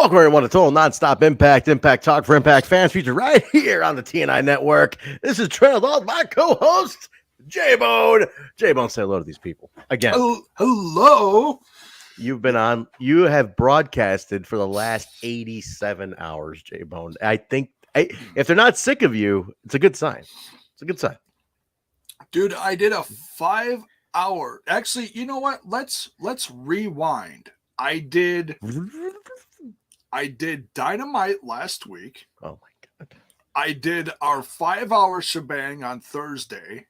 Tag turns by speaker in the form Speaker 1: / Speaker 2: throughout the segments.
Speaker 1: Welcome everyone to Total Nonstop Impact Talk for Impact fans, featured right here on the TNI Network. This is Trail Dog, my co-host, J-Bone. J-Bone, say hello to these people. Again.
Speaker 2: Hello.
Speaker 1: You have broadcasted for the last 87 hours, J-Bone. I think if they're not sick of you, it's a good sign. It's a good sign.
Speaker 2: Dude, I did a 5-hour. Actually, you know what? Let's rewind. I did Dynamite last week.
Speaker 1: Oh my God.
Speaker 2: I did our 5-hour shebang on Thursday.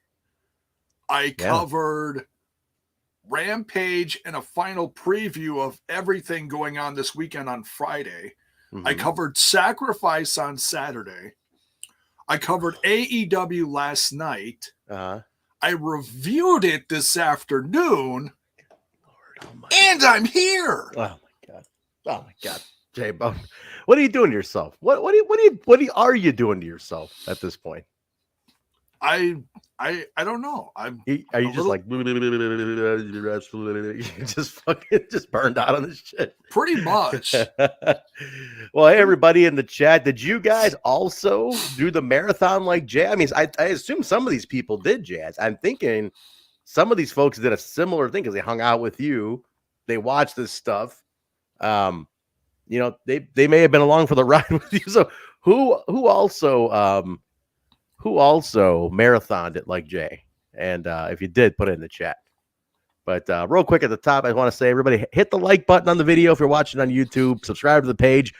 Speaker 2: I covered Rampage and a final preview of everything going on this weekend on Friday. Mm-hmm. I covered Sacrifice on Saturday. I covered AEW last night. I reviewed it this afternoon. And I'm here.
Speaker 1: Oh my God. J-Bone, what are you doing to yourself? What are you doing to yourself at this point?
Speaker 2: I don't know. Are you
Speaker 1: just like just burned out on this shit?
Speaker 2: Pretty much.
Speaker 1: Well, hey everybody in the chat, did you guys also do the marathon like Jay? I mean, I assume some of these people did, Jazz. I'm thinking some of these folks did a similar thing because they hung out with you, they watched this stuff. You know, they may have been along for the ride with you. So who also marathoned it like Jay? And if you did, put it in the chat. But real quick at the top, I want to say, everybody, hit the like button on the video if you're watching on YouTube. Subscribe to the page.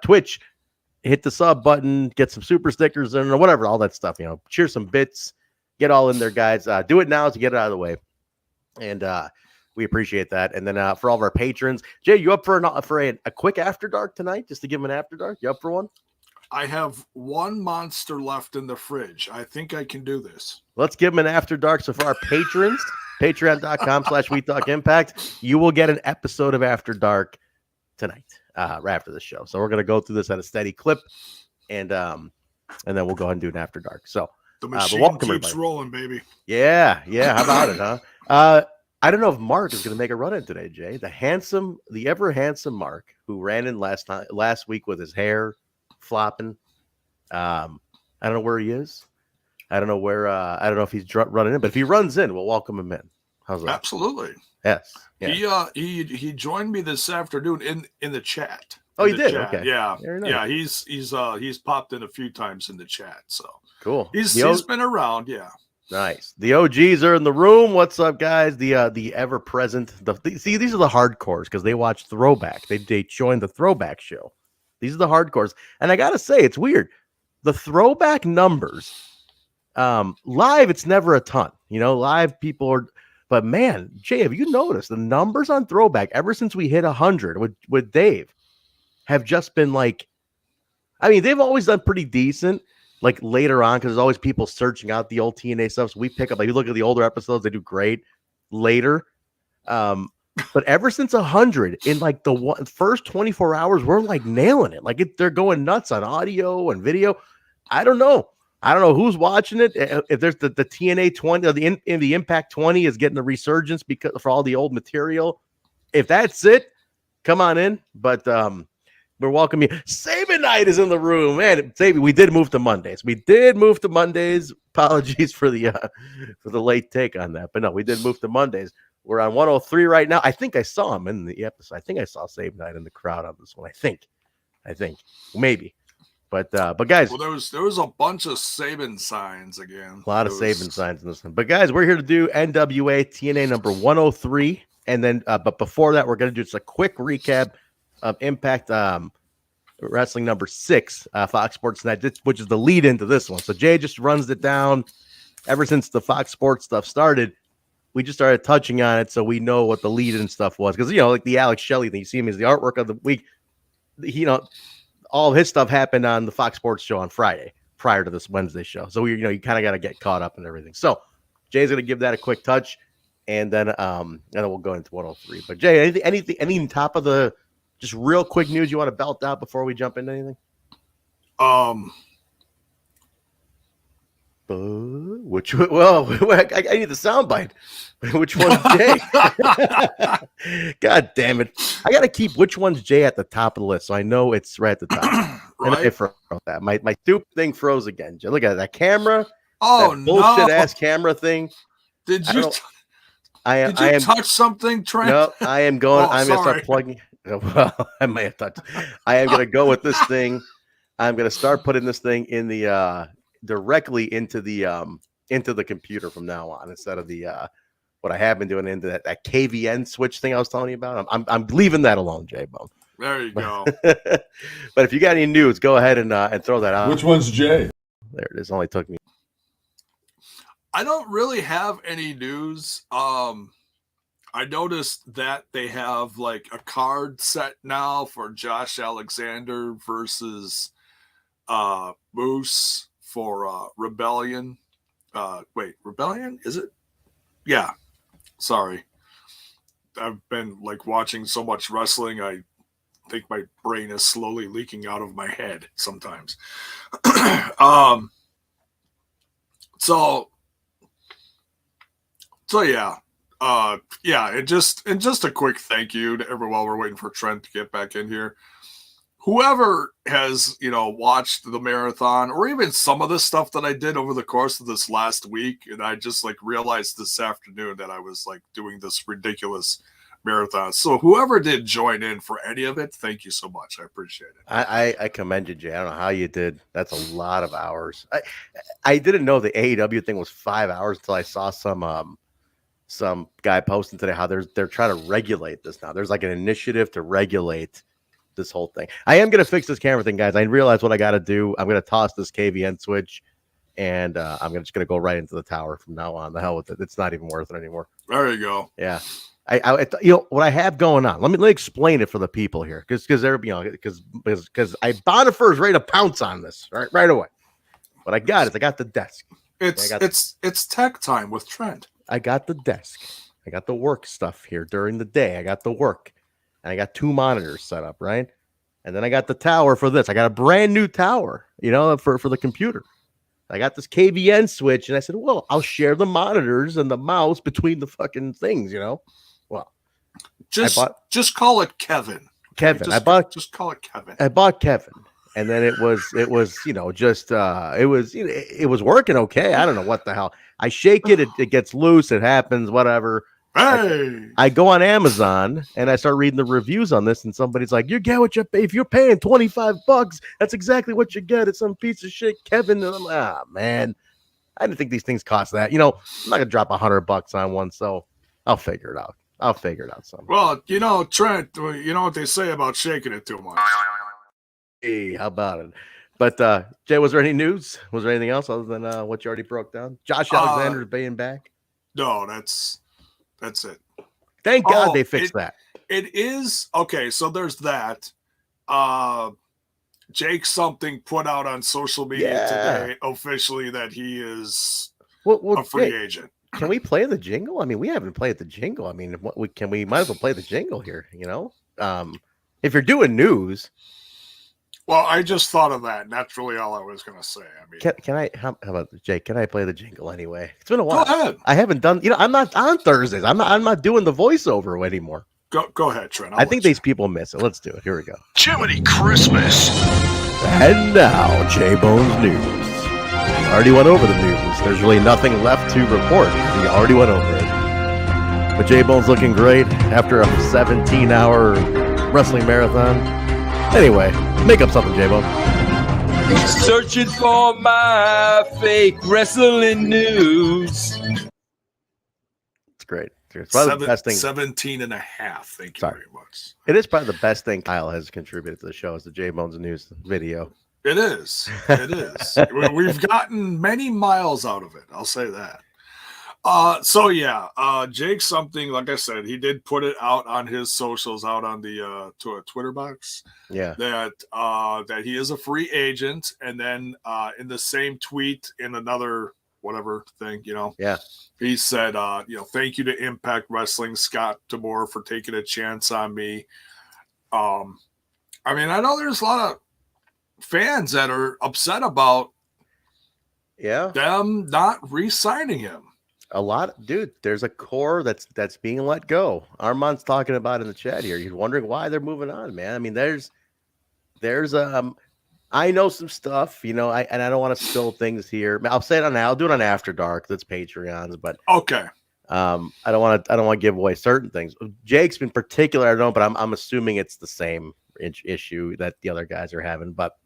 Speaker 1: Twitch, hit the sub button. Get some super stickers and or whatever, all that stuff. You know, cheer some bits. Get all in there, guys. Do it now to get it out of the way. And we appreciate that. And then for all of our patrons, Jay, you up for a quick after dark tonight, just to give them an after dark? You up for one?
Speaker 2: I have one monster left in the fridge. I think I can do this.
Speaker 1: Let's give them an after dark. So for our patrons, patreon.com/WeTalkImpact, you will get an episode of After Dark tonight, right after the show. So we're going to go through this at a steady clip, and then we'll go ahead and do an After Dark. So
Speaker 2: the machine keeps rolling, baby.
Speaker 1: Yeah. How about it, huh? I don't know if Mark is going to make a run in today, Jay. The ever handsome Mark, who ran in last week with his hair flopping. I don't know where he is. I don't know if he's running in, but if he runs in, we'll welcome him in. How's that?
Speaker 2: Absolutely.
Speaker 1: Yes. Yeah.
Speaker 2: He joined me this afternoon in the chat.
Speaker 1: Oh, he did.
Speaker 2: Chat.
Speaker 1: Okay.
Speaker 2: Yeah.
Speaker 1: Nice.
Speaker 2: Yeah. He's popped in a few times in the chat. So
Speaker 1: cool.
Speaker 2: He's been around. Yeah.
Speaker 1: Nice. The OGs are in the room. What's up, guys? The ever present. See, these are the hardcores because they watch Throwback. They joined the Throwback show. These are the hardcores, and I gotta say, it's weird. The Throwback numbers, live, it's never a ton. You know, live people are, but man, Jay, have you noticed the numbers on Throwback ever since we hit 100 with Dave have just been like, I mean, they've always done pretty decent. Like later on, because there's always people searching out the old TNA stuff. So we pick up, like, you look at the older episodes, they do great later. But ever since 100, in like the first 24 hours, we're like nailing it. Like they're going nuts on audio and video. I don't know who's watching it. If there's the TNA 20 or the Impact 20 is getting the resurgence because for all the old material. If that's it, come on in. But we're welcoming Sabin Night is in the room, man. Sabin, we did move to Mondays. Apologies for the late take on that, but no, we did move to Mondays. We're on 103 right now. I think I saw him in the episode. I think I saw Sabin Night in the crowd on this one. I think maybe, but guys,
Speaker 2: well, there was a bunch of Sabin signs again.
Speaker 1: A lot of Sabin signs in this one. But guys, we're here to do NWA TNA number 103, and then but before that, we're going to do just a quick recap of Impact Wrestling number 6, Fox Sports Net, which is the lead into this one. So Jay just runs it down. Ever since the Fox Sports stuff started, we just started touching on it, so we know what the lead and stuff was. Because, you know, like the Alex Shelley thing, you see him as the artwork of the week. You know, all of his stuff happened on the Fox Sports show on Friday prior to this Wednesday show. So you kind of got to get caught up and everything. So Jay's going to give that a quick touch, and then we'll go into 103. But Jay, anything top of the just real quick news you want to belt out before we jump into anything? Which well, I need the soundbite. Which one's Jay? God damn it! I got to keep which one's Jay at the top of the list, so I know it's right at the top.
Speaker 2: Right?
Speaker 1: And I froze that. My stupid thing froze again. Jay. Look at that camera.
Speaker 2: Oh,
Speaker 1: that bullshit ass camera thing.
Speaker 2: Did you?
Speaker 1: I
Speaker 2: Did you touch something, Trent?
Speaker 1: No, I am going.
Speaker 2: Oh,
Speaker 1: I'm going to start plugging. Well, I may have touched. I am going to go with this thing. I'm going to start putting this thing in the directly into the computer from now on, instead of the what I have been doing into that KVN switch thing I was telling you about. I'm leaving that alone, J-Bone.
Speaker 2: There you go.
Speaker 1: But if you got any news, go ahead and throw that out.
Speaker 3: Which one's Jay?
Speaker 1: There it is. Only took me.
Speaker 2: I don't really have any news. I noticed that they have like a card set now for Josh Alexander versus Moose for Rebellion. Wait, Rebellion? Is it? Yeah. Sorry. I've been like watching so much wrestling. I think my brain is slowly leaking out of my head sometimes. So yeah. And just a quick thank you to everyone while we're waiting for Trent to get back in here. Whoever has, watched the marathon, or even some of the stuff that I did over the course of this last week, and I just like realized this afternoon that I was like doing this ridiculous marathon. So whoever did join in for any of it, thank you so much. I appreciate it.
Speaker 1: I commend you, Jay. I don't know how you did. That's a lot of hours. I didn't know the AEW thing was 5 hours until I saw some guy posting today how they're trying to regulate this now. There's like an initiative to regulate this whole thing. I am going to fix this camera thing, guys. I realize what I got to do. I'm going to toss this KVN switch, and I'm just going to go right into the tower from now on. The hell with it. It's not even worth it anymore.
Speaker 2: There you go.
Speaker 1: Yeah. I what I have going on. Let me explain it for the people here, because they're because Bonifer's ready to pounce on this right away. What I got is I got the desk.
Speaker 2: It's tech time with Trent.
Speaker 1: I got the desk. I got the work stuff here during the day. I got the work. And I got 2 monitors set up, right? And then I got the tower for this. I got a brand new tower, for the computer. I got this KVN switch, and I said, well, I'll share the monitors and the mouse between the fucking things, Well,
Speaker 2: just call it Kevin.
Speaker 1: Kevin.
Speaker 2: Just call it Kevin.
Speaker 1: I bought Kevin. And then it was it was working okay. I don't know what the hell. I shake it, it gets loose, it happens, whatever.
Speaker 2: Hey,
Speaker 1: I go on Amazon and I start reading the reviews on this, and somebody's like, "You get what you pay. If you're paying $25, that's exactly what you get. It's some piece of shit, Kevin." And I'm like, man, I didn't think these things cost that. I'm not gonna drop $100 on one, so I'll figure it out. Somehow.
Speaker 2: Well, Trent, you know what they say about shaking it too much.
Speaker 1: Hey, how about it? But Jay, was there any news? Was there anything else other than what you already broke down? Josh Alexander's being back.
Speaker 2: No, that's it.
Speaker 1: Thank God they fixed that.
Speaker 2: It is okay. So there's that. Jake something put out on social media today officially that he is a free agent.
Speaker 1: Can we play the jingle? I mean, we haven't played the jingle. I mean, we might as well play the jingle here. If you're doing news.
Speaker 2: Well, I just thought of that, and that's really all I was going to say. I mean,
Speaker 1: can I? How about Jake? Can I play the jingle anyway? It's been a while.
Speaker 2: Go ahead.
Speaker 1: I haven't done. I'm not on Thursdays. I'm not doing the voiceover anymore.
Speaker 2: Go ahead, Trent.
Speaker 1: I think these people miss it. Let's do it. Here we go.
Speaker 4: Jiminy Christmas.
Speaker 1: And now, J-Bone's news. We already went over the news. There's really nothing left to report. We already went over it. But J-Bone's looking great after a 17-hour wrestling marathon. Anyway, make up something, J-Bone.
Speaker 5: Searching for my fake wrestling news.
Speaker 1: It's great. It's probably the best thing.
Speaker 2: 17 and a half. Thank you very much.
Speaker 1: It is probably the best thing Kyle has contributed to the show is the J-Bone's news video.
Speaker 2: It is. It is. We've gotten many miles out of it. I'll say that. Jake something, like I said, he did put it out on his socials, out on the to a Twitter box.
Speaker 1: Yeah.
Speaker 2: That he is a free agent, and then in the same tweet in another whatever thing,
Speaker 1: Yeah.
Speaker 2: He said, thank you to Impact Wrestling, Scott DeMore, for taking a chance on me. I know there's a lot of fans that are upset about
Speaker 1: Yeah.
Speaker 2: them not re-signing him.
Speaker 1: A lot, dude. There's a core that's being let go. Armand's talking about in the chat here. He's wondering why they're moving on, man. I mean, there's I know some stuff, and I don't want to spill things here. I'll say it I'll do it on After Dark. That's Patreons, but
Speaker 2: Okay.
Speaker 1: I don't want to give away certain things. Jake's been particular, I don't know, but I'm assuming it's the same issue that the other guys are having. But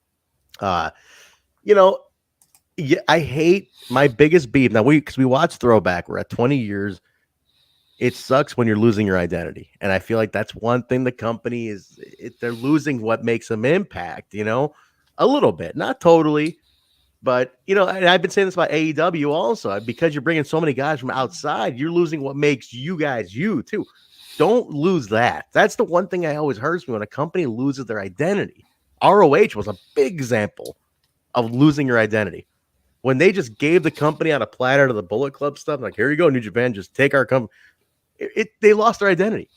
Speaker 1: yeah, I hate my biggest beef now. Because we watch Throwback, we're at 20 years. It sucks when you're losing your identity, and I feel like that's one thing the company they're losing what makes them Impact. A little bit, not totally, but and I've been saying this about AEW also, because you're bringing so many guys from outside, you're losing what makes you guys you too. Don't lose that. That's the one thing I always hurts me when a company loses their identity. ROH was a big example of losing your identity. When they just gave the company on a platter to the Bullet Club stuff, like, here you go, New Japan, just take our company. They lost their identity,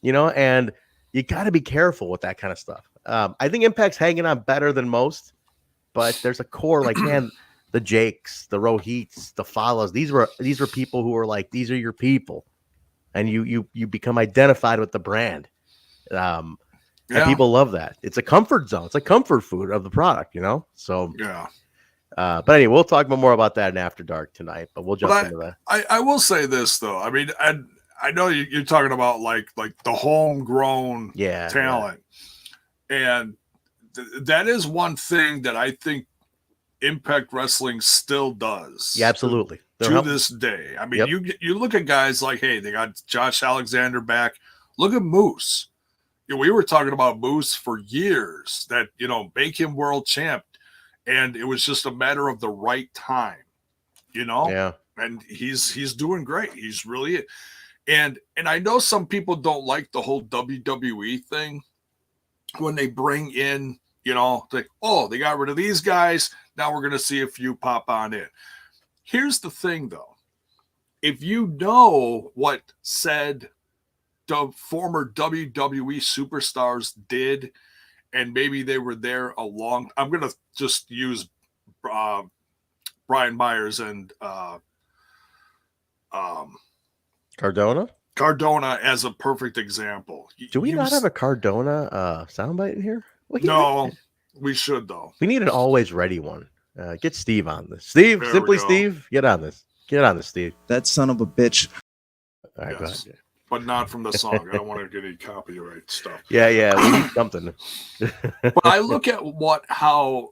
Speaker 1: and you got to be careful with that kind of stuff. I think Impact's hanging on better than most, but there's a core, like, man, the Jakes, the Rohits, the Fallas. These were people who were like, these are your people, and you become identified with the brand. And people love that. It's a comfort zone. It's a comfort food of the product, So
Speaker 2: yeah.
Speaker 1: But anyway, we'll talk more about that in After Dark tonight. But we'll jump into that.
Speaker 2: I will say this though. I mean, I know you're talking about like the homegrown talent, and that is one thing that I think Impact Wrestling still does.
Speaker 1: Yeah, absolutely.
Speaker 2: To this day. I mean, you look at guys like, hey, they got Josh Alexander back. Look at Moose. We were talking about Moose for years, that make him world champ, and it was just a matter of the right time.
Speaker 1: Yeah.
Speaker 2: And he's doing great. He's really. And I know some people don't like the whole WWE thing when they bring in, they got rid of these guys. Now we're going to see a few pop on in. Here's the thing, though. If you know what said the former WWE superstars did, and maybe they were there I'm going to just use Brian Myers and Cardona as a perfect example.
Speaker 1: Do we not have a Cardona soundbite in here?
Speaker 2: No, we should though.
Speaker 1: We need an always ready one. Get Steve on this. Steve,
Speaker 2: there
Speaker 1: simply Steve, get on this. Get on this, Steve.
Speaker 3: That son of a bitch.
Speaker 1: All right,
Speaker 2: yes,
Speaker 1: go ahead.
Speaker 2: But not from the song. I don't want to get any copyright stuff.
Speaker 1: Yeah, we need something.
Speaker 2: But I look at how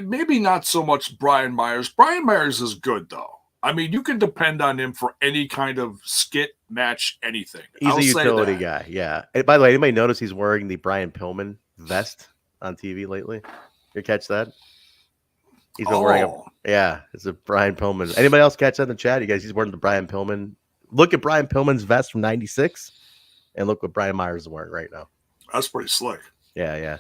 Speaker 2: maybe not so much Brian Myers. Brian Myers is good though. I mean, you can depend on him for any kind of skit, match, anything.
Speaker 1: He's a utility guy, yeah. And by the way, anybody notice he's wearing the Brian Pillman vest on TV lately? You catch that? He's been wearing it's a Brian Pillman. Anybody else catch that in the chat? You guys, he's wearing the Brian Pillman. Look at Brian Pillman's vest from '96, and look what Brian Myers is wearing right now.
Speaker 2: That's pretty slick.
Speaker 1: Yeah.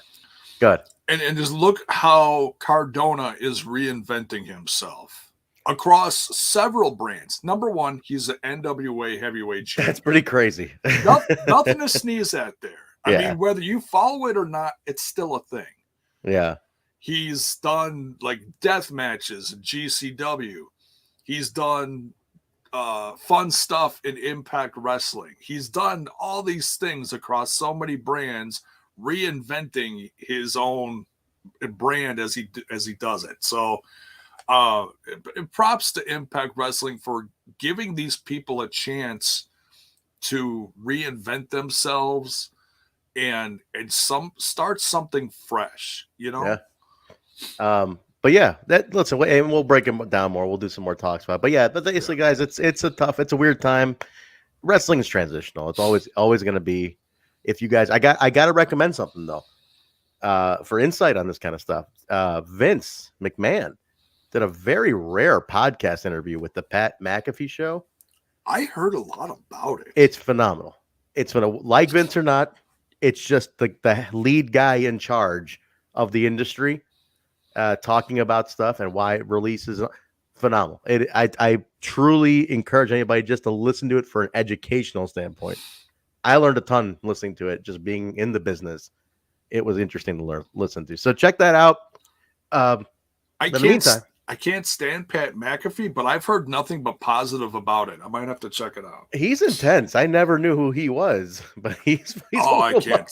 Speaker 1: Good.
Speaker 2: And just look how Cardona is reinventing himself across several brands. Number one, he's an NWA heavyweight champion.
Speaker 1: That's pretty crazy.
Speaker 2: Nothing to sneeze at there. I mean, whether you follow it or not, it's still a thing.
Speaker 1: Yeah.
Speaker 2: He's done like death matches in GCW. He's done fun stuff in Impact Wrestling. He's done all these things across so many brands, reinventing his own brand as he does it. So props to Impact Wrestling for giving these people a chance to reinvent themselves and start something fresh,
Speaker 1: Yeah. But yeah, listen, and we'll break them down more. We'll do some more talks about it. But yeah, but basically, guys, it's a weird time. Wrestling is transitional. It's always going to be. If you guys, I got to recommend something though, for insight on this kind of stuff. Vince McMahon did a very rare podcast interview with the Pat McAfee show.
Speaker 2: I heard a lot about it.
Speaker 1: It's phenomenal. It's like Vince or not. It's just the lead guy in charge of the industry. Talking about stuff and why it releases, phenomenal. I truly encourage anybody just to listen to it for an educational standpoint. I learned a ton listening to it, just being in the business. It was interesting to listen to. So check that out.
Speaker 2: I can't stand Pat McAfee, but I've heard nothing but positive about it. I might have to check it out.
Speaker 1: He's intense. I never knew who he was, but he's
Speaker 2: I can't.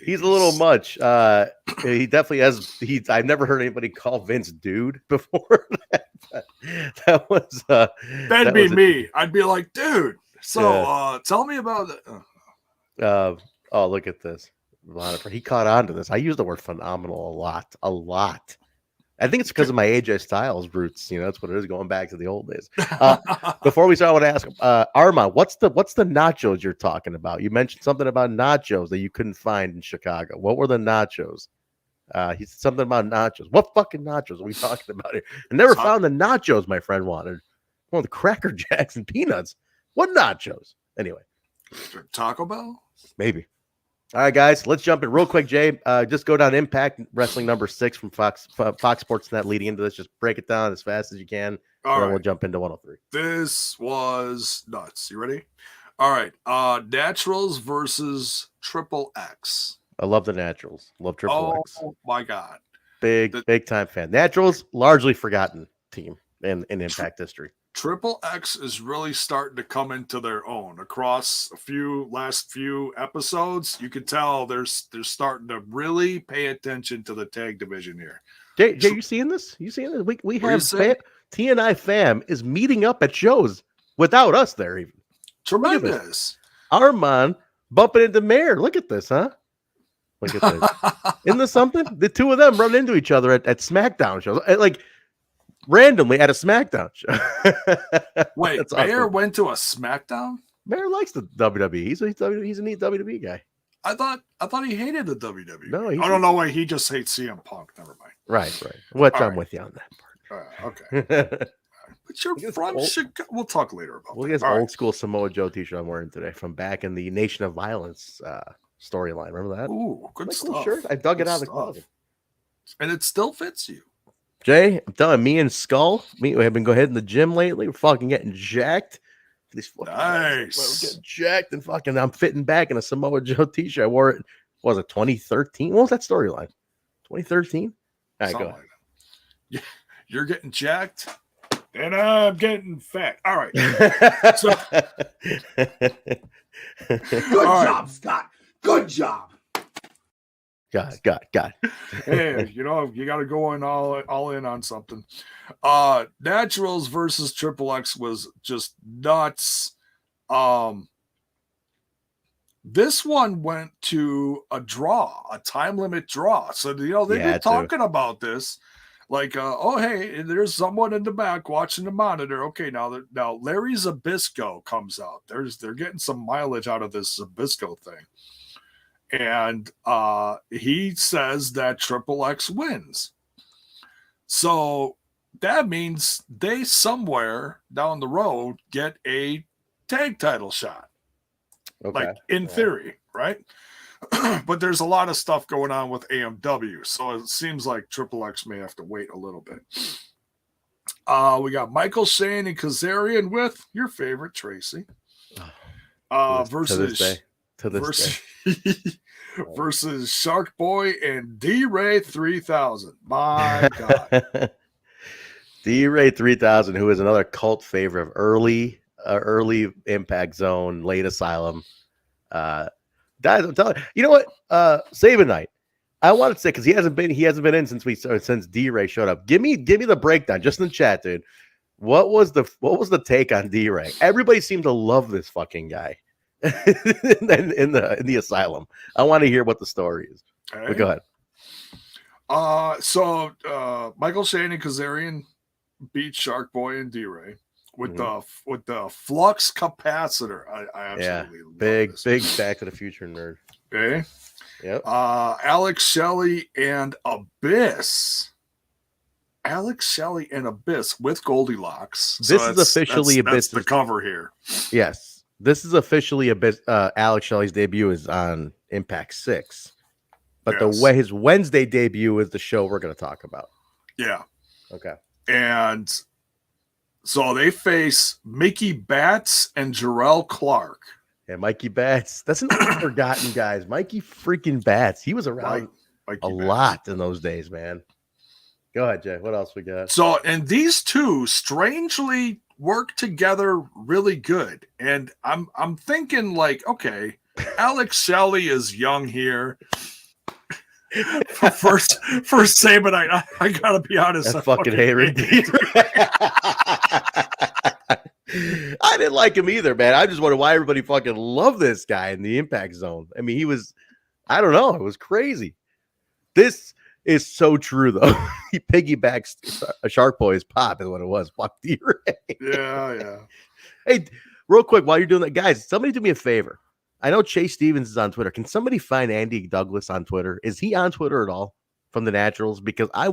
Speaker 1: He's a little much. He definitely has. I've never heard anybody call Vince dude before. that was
Speaker 2: that'd be me. I'd be like, dude. So tell me about it.
Speaker 1: Oh, look at this. He caught on to this. I use the word phenomenal a lot. I think it's because of my AJ Styles roots. That's what it is, going back to the old days. Before we start, I want to ask Armand, what's the nachos you're talking about? You mentioned something about nachos that you couldn't find in Chicago. What were the nachos? He said something about nachos. What fucking nachos are we talking about here? I never found the nachos my friend wanted. Well, the Cracker Jacks and peanuts. What nachos? Anyway.
Speaker 2: Taco Bell?
Speaker 1: Maybe. All right, guys, let's jump in real quick, Jay. Just go down Impact Wrestling number 6 from Fox Sports Net leading into this. Just break it down as fast as you can. All right. We'll jump into 103.
Speaker 2: This was nuts. You ready? All right. Naturals versus Triple X.
Speaker 1: I love the Naturals. Love Triple X.
Speaker 2: Oh, my God.
Speaker 1: Big time fan. Naturals, largely forgotten team in Impact history.
Speaker 2: Triple X is really starting to come into their own across last few episodes. You can tell they're starting to really pay attention to the tag division here.
Speaker 1: Jay, you seeing this? We have TNI fam is meeting up at shows without us there even.
Speaker 2: Tremendous.
Speaker 1: Armand bumping into Mayor. Look at this, huh? Look at this. Isn't this something? The two of them run into each other at SmackDown shows. Like randomly at a SmackDown show.
Speaker 2: Wait, Mayor went to a SmackDown?
Speaker 1: Mayor likes the WWE. He's a neat WWE guy.
Speaker 2: I thought he hated the WWE.
Speaker 1: No,
Speaker 2: I don't know why he just hates CM Punk. Never mind.
Speaker 1: Right. I'm with you on that
Speaker 2: part. Okay. But you're from Chicago. We'll talk later about
Speaker 1: that. Look at this old school Samoa Joe t-shirt I'm wearing today from back in the Nation of Violence storyline. Remember that?
Speaker 2: Ooh, good stuff.
Speaker 1: Cool shirt. I dug it out of the closet.
Speaker 2: And it still fits you.
Speaker 1: Jay, I'm telling me and Skull, we have been going in the gym lately. We're fucking getting jacked.
Speaker 2: Nice.
Speaker 1: We're getting jacked and fucking I'm fitting back in a Samoa Joe t-shirt. I wore it. Was it 2013? What was that storyline? 2013? All right, go ahead.
Speaker 2: Like you're getting jacked and I'm getting fat. All right.
Speaker 3: Good job, Scott. Good job.
Speaker 1: God.
Speaker 2: Hey, you got to go in all in on something. Naturals versus Triple X was just nuts. This one went to a draw, a time limit draw. So they've been talking about this, like, hey, there's someone in the back watching the monitor. Okay, now Larry Zbyszko comes out. They're getting some mileage out of this Zbyszko thing. And he says that Triple X wins. So that means they somewhere down the road get a tag title shot.
Speaker 1: Okay.
Speaker 2: Like in theory, right? But there's a lot of stuff going on with AMW. So it seems like Triple X may have to wait a little bit. We got Michael Shane and Kazarian with your favorite Traci. Versus versus Shark Boy and D-Ray 3000. My God.
Speaker 1: D-Ray 3000, who is another cult favorite of early Impact Zone, late Asylum. Guys, I'm telling you know what? Sabin night. I want to say, because he hasn't been in since D-Ray showed up. Give me the breakdown just in the chat, dude. What was the take on D-Ray? Everybody seemed to love this fucking guy. in the Asylum. I want to hear what the story is.
Speaker 2: Right.
Speaker 1: But go ahead.
Speaker 2: So Michael Shane and Kazarian beat Shark Boy and D-Ray with the flux capacitor. I absolutely love
Speaker 1: big
Speaker 2: this.
Speaker 1: Back to the Future nerd.
Speaker 2: Okay.
Speaker 1: Yep.
Speaker 2: Alex Shelley and Abyss. Alex Shelley and Abyss with Goldylocks.
Speaker 1: This is officially Abyss.
Speaker 2: That's the cover here.
Speaker 1: Yes. This is officially Abyss. Alex Shelley's debut is on Impact 6. But the way his Wednesday debut is the show we're going to talk about.
Speaker 2: Yeah.
Speaker 1: Okay.
Speaker 2: And so they face Mickey Batts and Jerrelle Clark.
Speaker 1: Yeah, Mikey Batts. That's an forgotten guys. Mikey freaking Batts. He was around a lot in those days, man. Go ahead, Jay. What else we got?
Speaker 2: So, and these two strangely work together really good. And I'm thinking like, okay, Alex Shelley is young here. First Sabin, I gotta be honest.
Speaker 1: I fucking hate Redeemer. I didn't like him either, man. I just wonder why everybody fucking loved this guy in the Impact Zone. I mean, he was, I don't know, it was crazy. This is so true, though. He piggybacks a Shark Boy's pop is what it was. Fuck D-Ray.
Speaker 2: Yeah.
Speaker 1: Hey, real quick, while you're doing that, guys, somebody do me a favor. I know Chase Stevens is on Twitter. Can somebody find Andy Douglas on Twitter? Is he on Twitter at all from the Naturals? Because I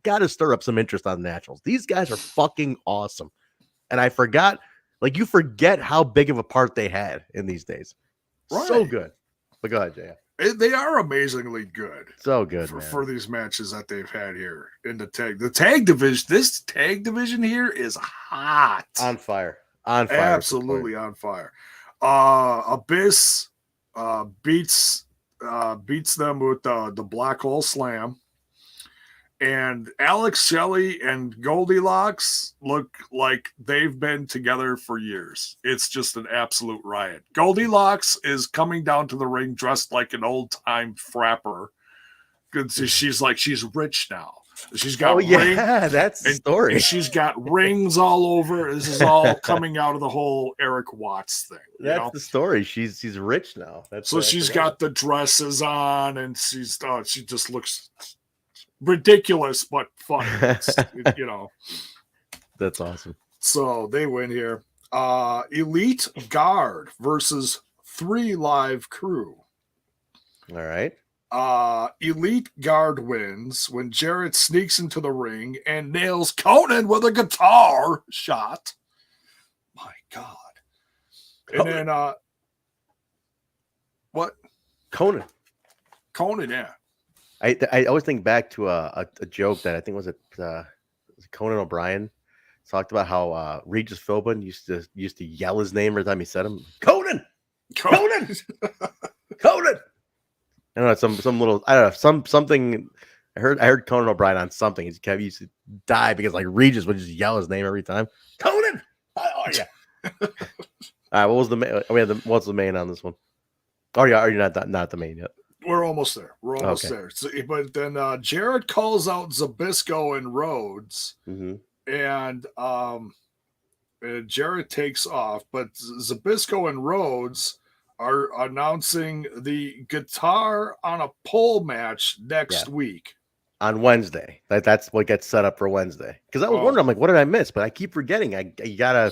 Speaker 1: got to stir up some interest on the Naturals. These guys are fucking awesome. And I forgot, like, you forget how big of a part they had in these days. Right. So good. But go ahead, Jay.
Speaker 2: They are amazingly good.
Speaker 1: So good
Speaker 2: for these matches that they've had here in the tag division. This tag division here is hot.
Speaker 1: On fire. On fire.
Speaker 2: Absolutely on fire. Abyss beats them with the Black Hole Slam. And Alex Shelley and Goldylocks look like they've been together for years. It's just an absolute riot. Goldylocks is coming down to the ring dressed like an old-time frapper. She's rich now. She's got
Speaker 1: that's the story.
Speaker 2: And she's got rings all over. This is all coming out of the whole Eric Watts thing.
Speaker 1: That's the story. She's rich now.
Speaker 2: So she's got the dresses on, and she just looks ridiculous but fun.
Speaker 1: That's awesome.
Speaker 2: So they win here. Elite Guard versus 3 Live Crew.
Speaker 1: All right.
Speaker 2: Elite Guard wins when Jarrett sneaks into the ring and nails Konnan with a guitar shot. My God. And then what?
Speaker 1: Konnan,
Speaker 2: yeah.
Speaker 1: I always think back to a joke that I think was Conan O'Brien talked about how Regis Philbin used to yell his name every time he said him. Konnan. I don't know, some little, I don't know, something. I heard Conan O'Brien on something. He used to die because like Regis would just yell his name every time. Konnan. Oh yeah. All right. What was the main? What's the main on this one? Oh yeah, are you not the main yet?
Speaker 2: We're almost there. There. So, but then Jarrett calls out Zbyszko and Rhodes, and Jarrett takes off. But Zbyszko and Rhodes are announcing the guitar on a pole match next week
Speaker 1: on Wednesday. That's what gets set up for Wednesday. Because I was wondering, I'm like, what did I miss? But I keep forgetting. You gotta.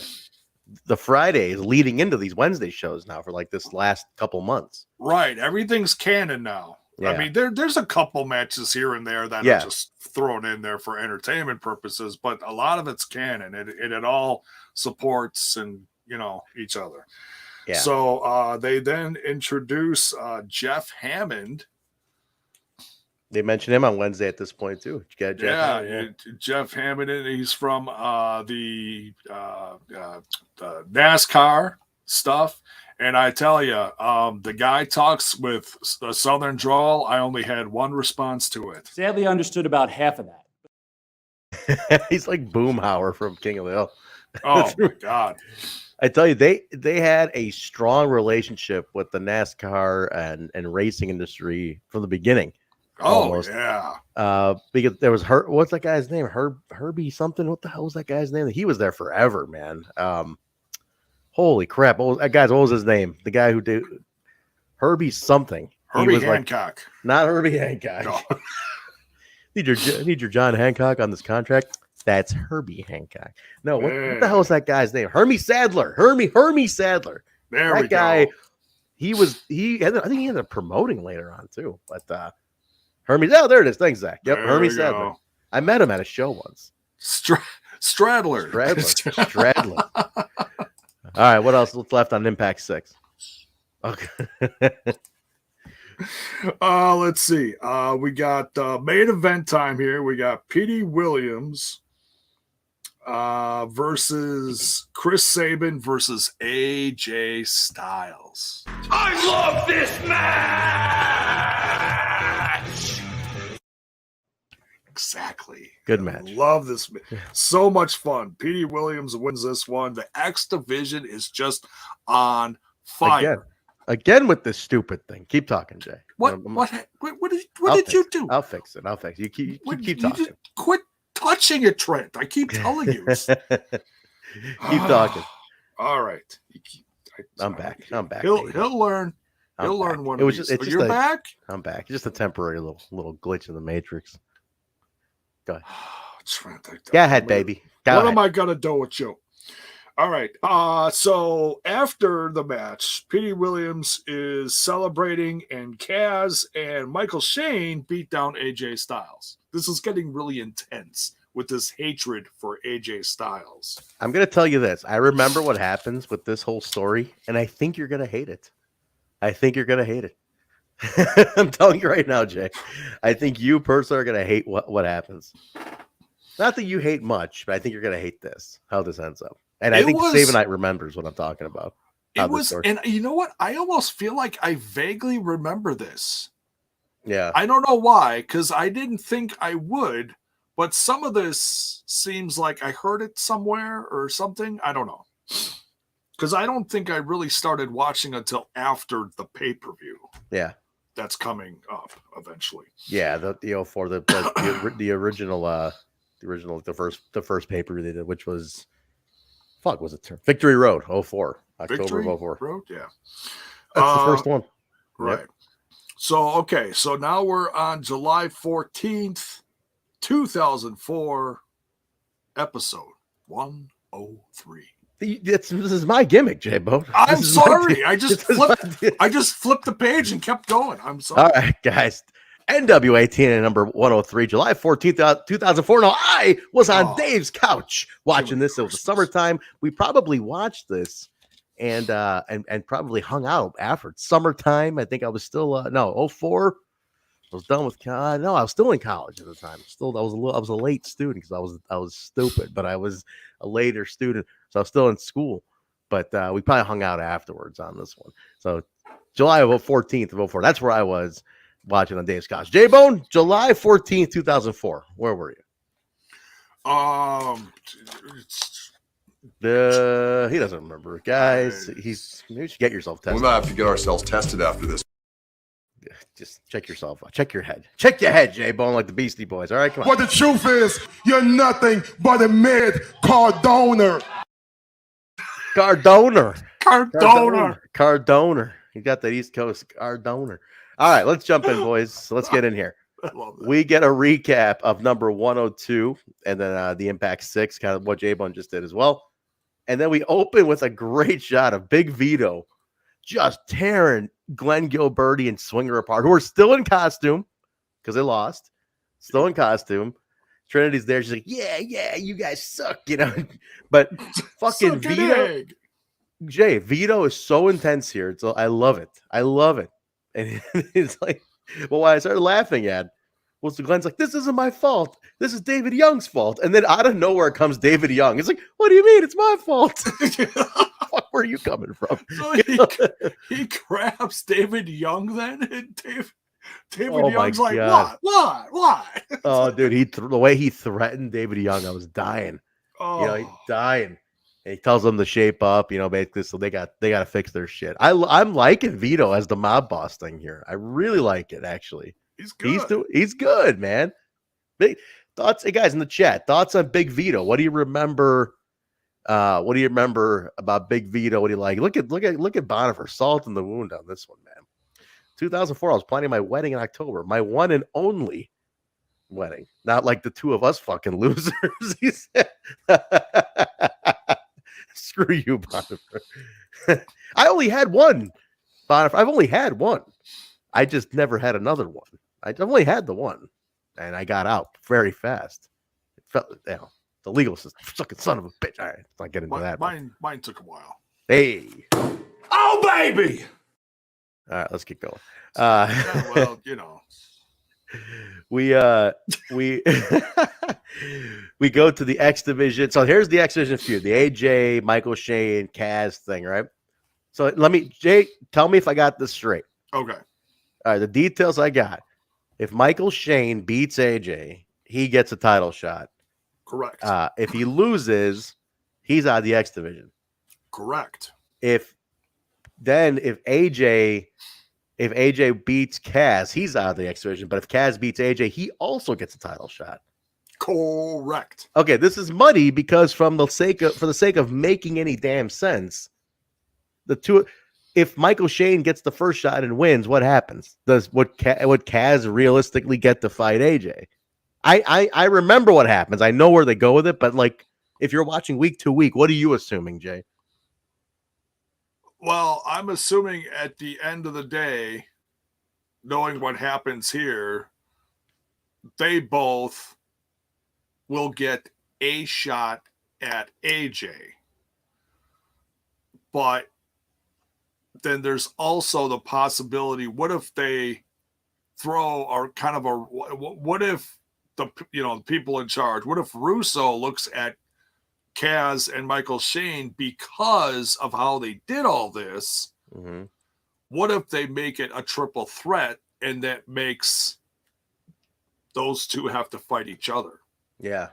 Speaker 1: The Friday is leading into these Wednesday shows now for like this last couple months.
Speaker 2: Right. Everything's canon now. Yeah. I mean, there's a couple matches here and there that are just thrown in there for entertainment purposes, but a lot of it's canon. It all supports and, each other. Yeah. So they then introduce Jeff Hammond.
Speaker 1: They mentioned him on Wednesday at this point too. Jeff Hammond.
Speaker 2: Jeff Hammond. He's from the NASCAR stuff, and I tell you, the guy talks with a Southern drawl. I only had one response to it.
Speaker 4: Sadly, understood about half of that.
Speaker 1: He's like Boomhauer from King of the Hill.
Speaker 2: Oh my God!
Speaker 1: I tell you, they had a strong relationship with the NASCAR and racing industry from the beginning.
Speaker 2: Almost. Yeah.
Speaker 1: Because there was what's that guy's name? Herbie something. What the hell was that guy's name? He was there forever, man. Holy crap. Guys, what was his name? The guy who did Herbie something.
Speaker 2: Herbie Hancock.
Speaker 1: Not Herbie Hancock. No. need your John Hancock on this contract. That's Herbie Hancock. No, what the hell is that guy's name? Hermie Sadler. Hermie Sadler.
Speaker 2: There we
Speaker 1: go. I
Speaker 2: He
Speaker 1: think he ended up promoting later on too. But Hermie, there it is. Thanks, Zach. Yep, there Hermie Sadler. I met him at a show once.
Speaker 2: Straddler.
Speaker 1: All right, what else is left on Impact 6? Okay.
Speaker 2: Let's see. We got main event time here. We got Petey Williams versus Chris Sabin versus AJ Styles.
Speaker 3: I love this match!
Speaker 2: Exactly.
Speaker 1: Good match.
Speaker 2: Love this. So much fun. Petey Williams wins this one. The X division is just on fire.
Speaker 1: Again with this stupid thing. Keep talking, Jay.
Speaker 2: What did you do?
Speaker 1: I'll fix it. You keep talking.
Speaker 2: Just quit touching it, Trent. I keep telling you.
Speaker 1: Keep talking.
Speaker 2: All right.
Speaker 1: I'm back.
Speaker 2: He'll learn. He'll learn one. You're back.
Speaker 1: I'm back. Just a temporary little glitch in the matrix. Go ahead.
Speaker 2: Trent,
Speaker 1: go ahead, baby.
Speaker 2: What am I gonna do with you? All right. So after the match, Petey Williams is celebrating, and Kaz and Michael Shane beat down AJ Styles. This is getting really intense with this hatred for AJ Styles.
Speaker 1: I'm gonna tell you this. I remember what happens with this whole story, and I think you're gonna hate it. I'm telling you right now, Jay. I think you personally are gonna hate what happens. Not that you hate much, but I think you're gonna hate this. How this ends up. And I think Sabinite remembers what I'm talking about.
Speaker 2: And you know what? I almost feel like I vaguely remember this.
Speaker 1: Yeah.
Speaker 2: I don't know why, because I didn't think I would, but some of this seems like I heard it somewhere or something. I don't know. Because I don't think I really started watching until after the pay-per-view.
Speaker 1: Yeah.
Speaker 2: That's coming up eventually.
Speaker 1: Yeah, the original the first pay-per-view they did, which was was it Victory Road 04, October of 04.
Speaker 2: Road, yeah.
Speaker 1: That's the first one.
Speaker 2: Right.
Speaker 1: Yep.
Speaker 2: So now we're on July 14th, 2004, episode 103.
Speaker 1: This is my gimmick, J-Bo.
Speaker 2: I'm sorry. I just flipped the page and kept going. I'm sorry.
Speaker 1: All right, guys. NWA TNA number 103, July 14th, 2004. Now, I was on Dave's couch watching this. It was the summertime. We probably watched this and probably hung out after. It's summertime. I think I was still 04. I was done with college. No, I was still in college at the time. I was a late student because I was stupid, but I was a later student, so I was still in school. But we probably hung out afterwards on this one. So July 14th of 04. That's where I was watching on Dave's couch. J-Bone, July 14th, 2004. Where were you? He doesn't remember. Guys, you should get yourself tested.
Speaker 6: We might have to get ourselves tested after this.
Speaker 1: Just check yourself. Check your head. Check your head, J-Bone, like the Beastie Boys. All right, come on.
Speaker 3: But the truth is, you're nothing but a mid-cardoner.
Speaker 1: Cardoner.
Speaker 2: Cardoner.
Speaker 1: You got that East Coast Cardoner. All right, let's jump in, boys. So let's get in here. We get a recap of number 102 and then the Impact 6, kind of what J-Bone just did as well. And then we open with a great shot of Big Vito just tearing Glenn Gilberti and Swinger apart, who are still in costume because they lost. Still in costume. Trinity's there. She's like, yeah, you guys suck, But fucking Vito. Jay, Vito is so intense here. So I love it. And it's like, well, why I started laughing at was Glenn's like, this isn't my fault. This is David Young's fault. And then out of nowhere comes David Young. It's like, what do you mean? It's my fault. Fuck, where are you coming from?
Speaker 2: So he grabs David Young then, and David Young's like, what?
Speaker 1: Oh, dude, the way he threatened David Young, I was dying. He's dying. And he tells them to shape up, basically, so they got to fix their shit. I'm liking Vito as the mob boss thing here. I really like it, actually.
Speaker 2: He's good.
Speaker 1: He's good, man. Big thoughts, hey guys in the chat. Thoughts on Big Vito? What do you remember? What do you remember about Big Vito? What do you like? Look at Bonifer, salt in the wound on this one, man. 2004. I was planning my wedding in October. My one and only wedding. Not like the two of us fucking losers. He said. Screw you, Bonifer. I only had one. Bonifer. I've only had one. I just never had another one. I've only had the one, and I got out very fast. It felt, the legal system. Fucking son of a bitch. All right, let's not get into that.
Speaker 2: Mine took a while.
Speaker 1: Hey.
Speaker 3: Oh, baby.
Speaker 1: All right, let's get going. We we go to the X division. So here's the X division feud: the AJ, Michael Shane, Kaz thing, right? So Jay, tell me if I got this straight.
Speaker 2: Okay.
Speaker 1: All right, the details I got. If Michael Shane beats AJ, he gets a title shot.
Speaker 2: Correct.
Speaker 1: If he loses, he's out of the X division.
Speaker 2: Correct.
Speaker 1: If AJ beats Kaz, he's out of the X division. But if Kaz beats AJ, he also gets a title shot.
Speaker 2: Correct.
Speaker 1: Okay, this is muddy because for the sake of making any damn sense, if Michael Shane gets the first shot and wins, what happens? Would Kaz realistically get to fight AJ? I remember what happens. I know where they go with it, but like if you're watching week to week, what are you assuming, Jay?
Speaker 2: Well, I'm assuming at the end of the day, knowing what happens here, they both will get a shot at AJ. But then there's also the possibility, what if they throw what if the people in charge, what if Russo looks at Kaz and Michael Shane because of how they did all this?
Speaker 1: Mm-hmm.
Speaker 2: What if they make it a triple threat and that makes those two have to fight each other?
Speaker 1: Yeah,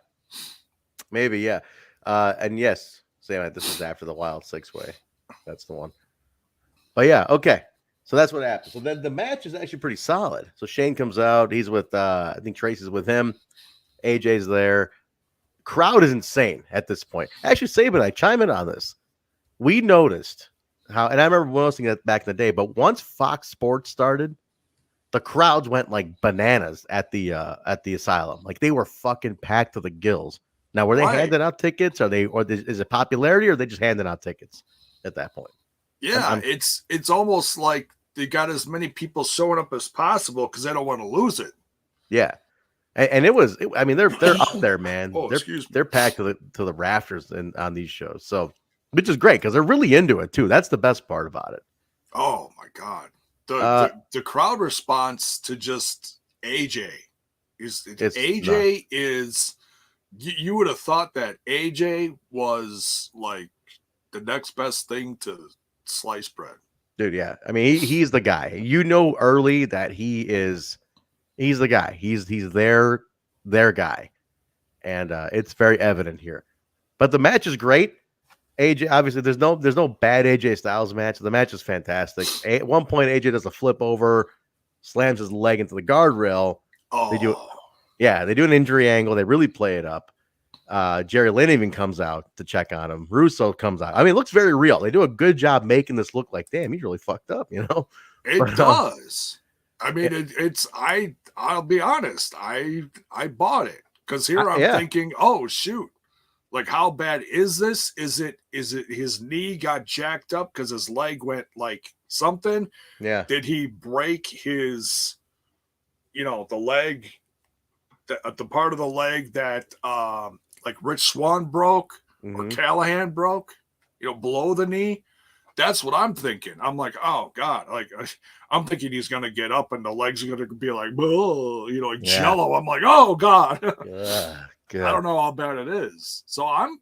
Speaker 1: maybe. Yeah. And yes, Sam, this is after the Wild 6-way. That's the one. But yeah, okay. So that's what happened. So then the match is actually pretty solid. So Shane comes out. He's with, I think Traci's with him. AJ's there. Crowd is insane at this point. Actually, Sabin, I chime in on this. We noticed how, and I remember noticing that back in the day, but once Fox Sports started, the crowds went like bananas at the Asylum. Like they were fucking packed to the gills. Now, were they handing out tickets? Is it popularity, or are they just handing out tickets at that point?
Speaker 2: Yeah, it's almost like they got as many people showing up as possible because they don't want to lose it.
Speaker 1: Yeah, and it was. I mean, they're up there, man. They're packed to the rafters on these shows. So, which is great because they're really into it too. That's the best part about it.
Speaker 2: Oh my god, the crowd response to just AJ is you would have thought that AJ was like the next best thing to sliced bread.
Speaker 1: Dude, yeah. I mean, he's the guy. You know early that he's the guy. He's their guy. And it's very evident here. But the match is great. AJ, obviously, there's no bad AJ Styles match. The match is fantastic. At one point, AJ does a flip over, slams his leg into the guardrail.
Speaker 2: Oh.
Speaker 1: They do an injury angle. They really play it up. Jerry Lynn even comes out to check on him. Russo comes out. I mean, it looks very real. They do a good job making this look like, damn, he's really fucked up, you know?
Speaker 2: It does. I mean, I'll be honest. I bought it because here I'm thinking, oh shoot, like how bad is this? Is it his knee got jacked up because his leg went like something?
Speaker 1: Yeah.
Speaker 2: Did he break his, the leg, the part of the leg that like Rich Swann broke or Callahan broke, below the knee? That's what I'm thinking. I'm like, oh God, like I'm thinking he's gonna get up and the legs are gonna be like, like jello. I'm like, oh God. I don't know how bad it is. So I'm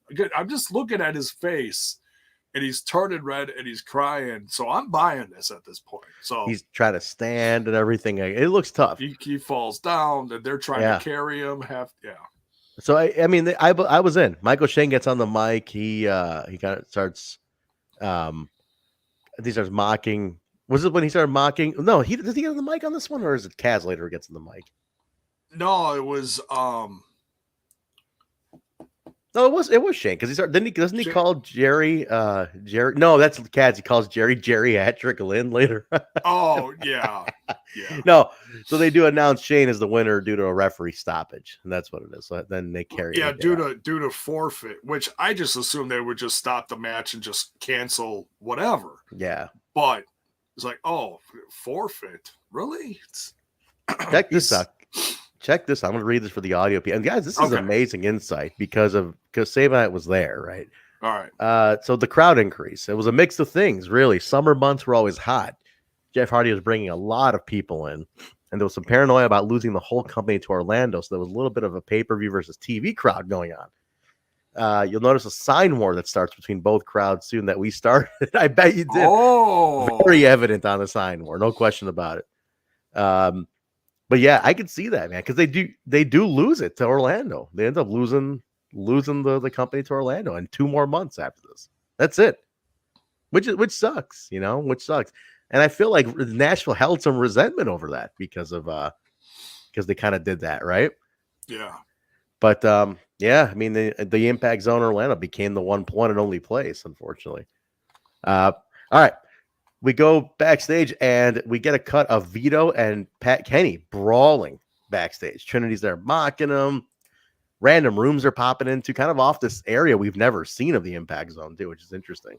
Speaker 2: just looking at his face, and he's turning red and he's crying. So I'm buying this at this point. So
Speaker 1: he's trying to stand and everything. It looks tough.
Speaker 2: He falls down, and they're trying to carry him.
Speaker 1: So I mean, I was in. Michael Shane gets on the mic. He kind of starts. He starts mocking. Was it when he started mocking? No, does he get on the mic on this one, or is it Kaz later who gets on the mic?
Speaker 2: No, it was
Speaker 1: No, it was Shane because doesn't he call Jerry Jerry? No, that's Kaz. He calls Jerry geriatric Lynn later.
Speaker 2: Oh yeah.
Speaker 1: No, so they do announce Shane as the winner due to a referee stoppage, and that's what it is. So then they carry.
Speaker 2: Yeah, due to forfeit, which I just assumed they would just stop the match and just cancel whatever.
Speaker 1: Yeah,
Speaker 2: but it's like, oh, forfeit, really?
Speaker 1: Check this out. Check this. I'm going to read this for the audio. And guys, this is amazing insight because Sabin was there, right?
Speaker 2: All right.
Speaker 1: So the crowd increase. It was a mix of things, really. Summer months were always hot. Jeff Hardy was bringing a lot of people in, and there was some paranoia about losing the whole company to Orlando. So there was a little bit of a pay-per-view versus TV crowd going on. You'll notice a sign war that starts between both crowds soon that we started. I bet you did.
Speaker 2: Oh,
Speaker 1: very evident on the sign war. No question about it. But yeah, I can see that, man, because they do lose it to Orlando. They end up losing the company to Orlando in 2 more months after this. That's it. Which sucks, which sucks. And I feel like Nashville held some resentment over that because they kind of did that, right?
Speaker 2: Yeah.
Speaker 1: But yeah, I mean the Impact Zone Orlando became the one and only place, unfortunately. All right. We go backstage and we get a cut of Vito and Pat Kenny brawling backstage. Trinity's there mocking them. Random rooms are popping into kind of off this area we've never seen of the Impact Zone, too, which is interesting.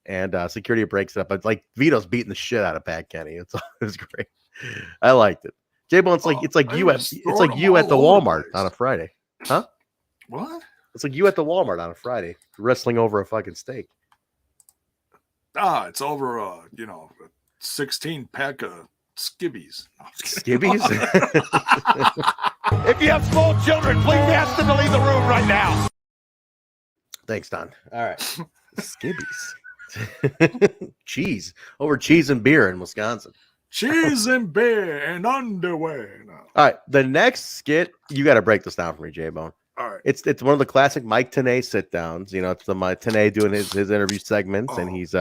Speaker 1: And security breaks it up. But like Vito's beating the shit out of Pat Kenny. It was great. I liked it. J-Bone, it's like you at the Walmart on a Friday. Huh?
Speaker 2: What?
Speaker 1: It's like you at the Walmart on a Friday wrestling over a fucking steak.
Speaker 2: It's over a 16 pack of skibbies. No,
Speaker 1: skibbies?
Speaker 7: If you have small children, please ask them to leave the room right now.
Speaker 1: Thanks, Don. All right. Skibbies. Cheese. Over cheese and beer in Wisconsin.
Speaker 2: Cheese and beer and underwear. No.
Speaker 1: All right. The next skit, you got to break this down for me, J-Bone.
Speaker 2: All right.
Speaker 1: It's one of the classic Mike Tenay sit downs. It's the Mike Tenay doing his interview segments, and he's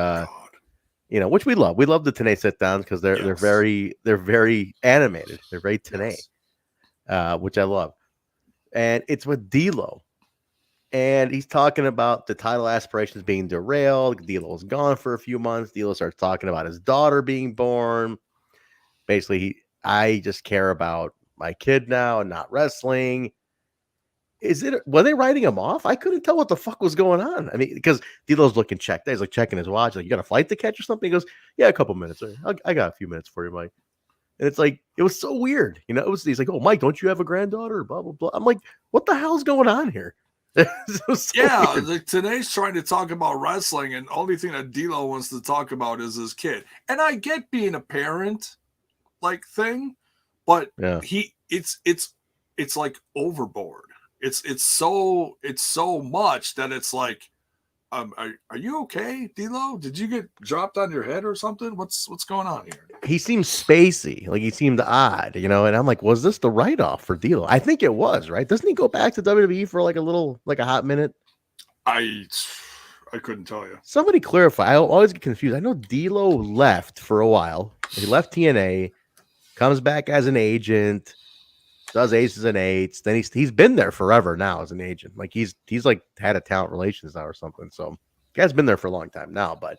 Speaker 1: which we love. We love the Tenay sit downs because they're very animated. They're very Tenay, which I love. And it's with D'Lo, and he's talking about the title aspirations being derailed. D'Lo's gone for a few months. D'Lo starts talking about his daughter being born. Basically, I just care about my kid now and not wrestling. Were they writing him off? I couldn't tell what the fuck was going on. I mean, because D'Lo's looking checked. He's like checking his watch. Like, you got a flight to catch or something? He goes, yeah, a couple minutes. I got a few minutes for you, Mike. And it's like, it was so weird. He's like, oh, Mike, don't you have a granddaughter? Blah, blah, blah. I'm like, what the hell's going on here?
Speaker 2: Today's trying to talk about wrestling, and the only thing that D'Lo wants to talk about is his kid. And I get being a parent thing, but it's like overboard. It's so much that it's like, are you okay, D'Lo? Did you get dropped on your head or something? What's going on here?
Speaker 1: He seems spacey, like he seemed odd, and I'm like, was this the write-off for D'Lo? I think it was, right? Doesn't he go back to WWE for a hot minute?
Speaker 2: I couldn't tell you.
Speaker 1: Somebody clarify. I always get confused. I know D'Lo left for a while. He left TNA, comes back as an agent. Does aces and eights. Then he's been there forever now as an agent. Like he's had a talent relations now or something. So the guy's been there for a long time now. But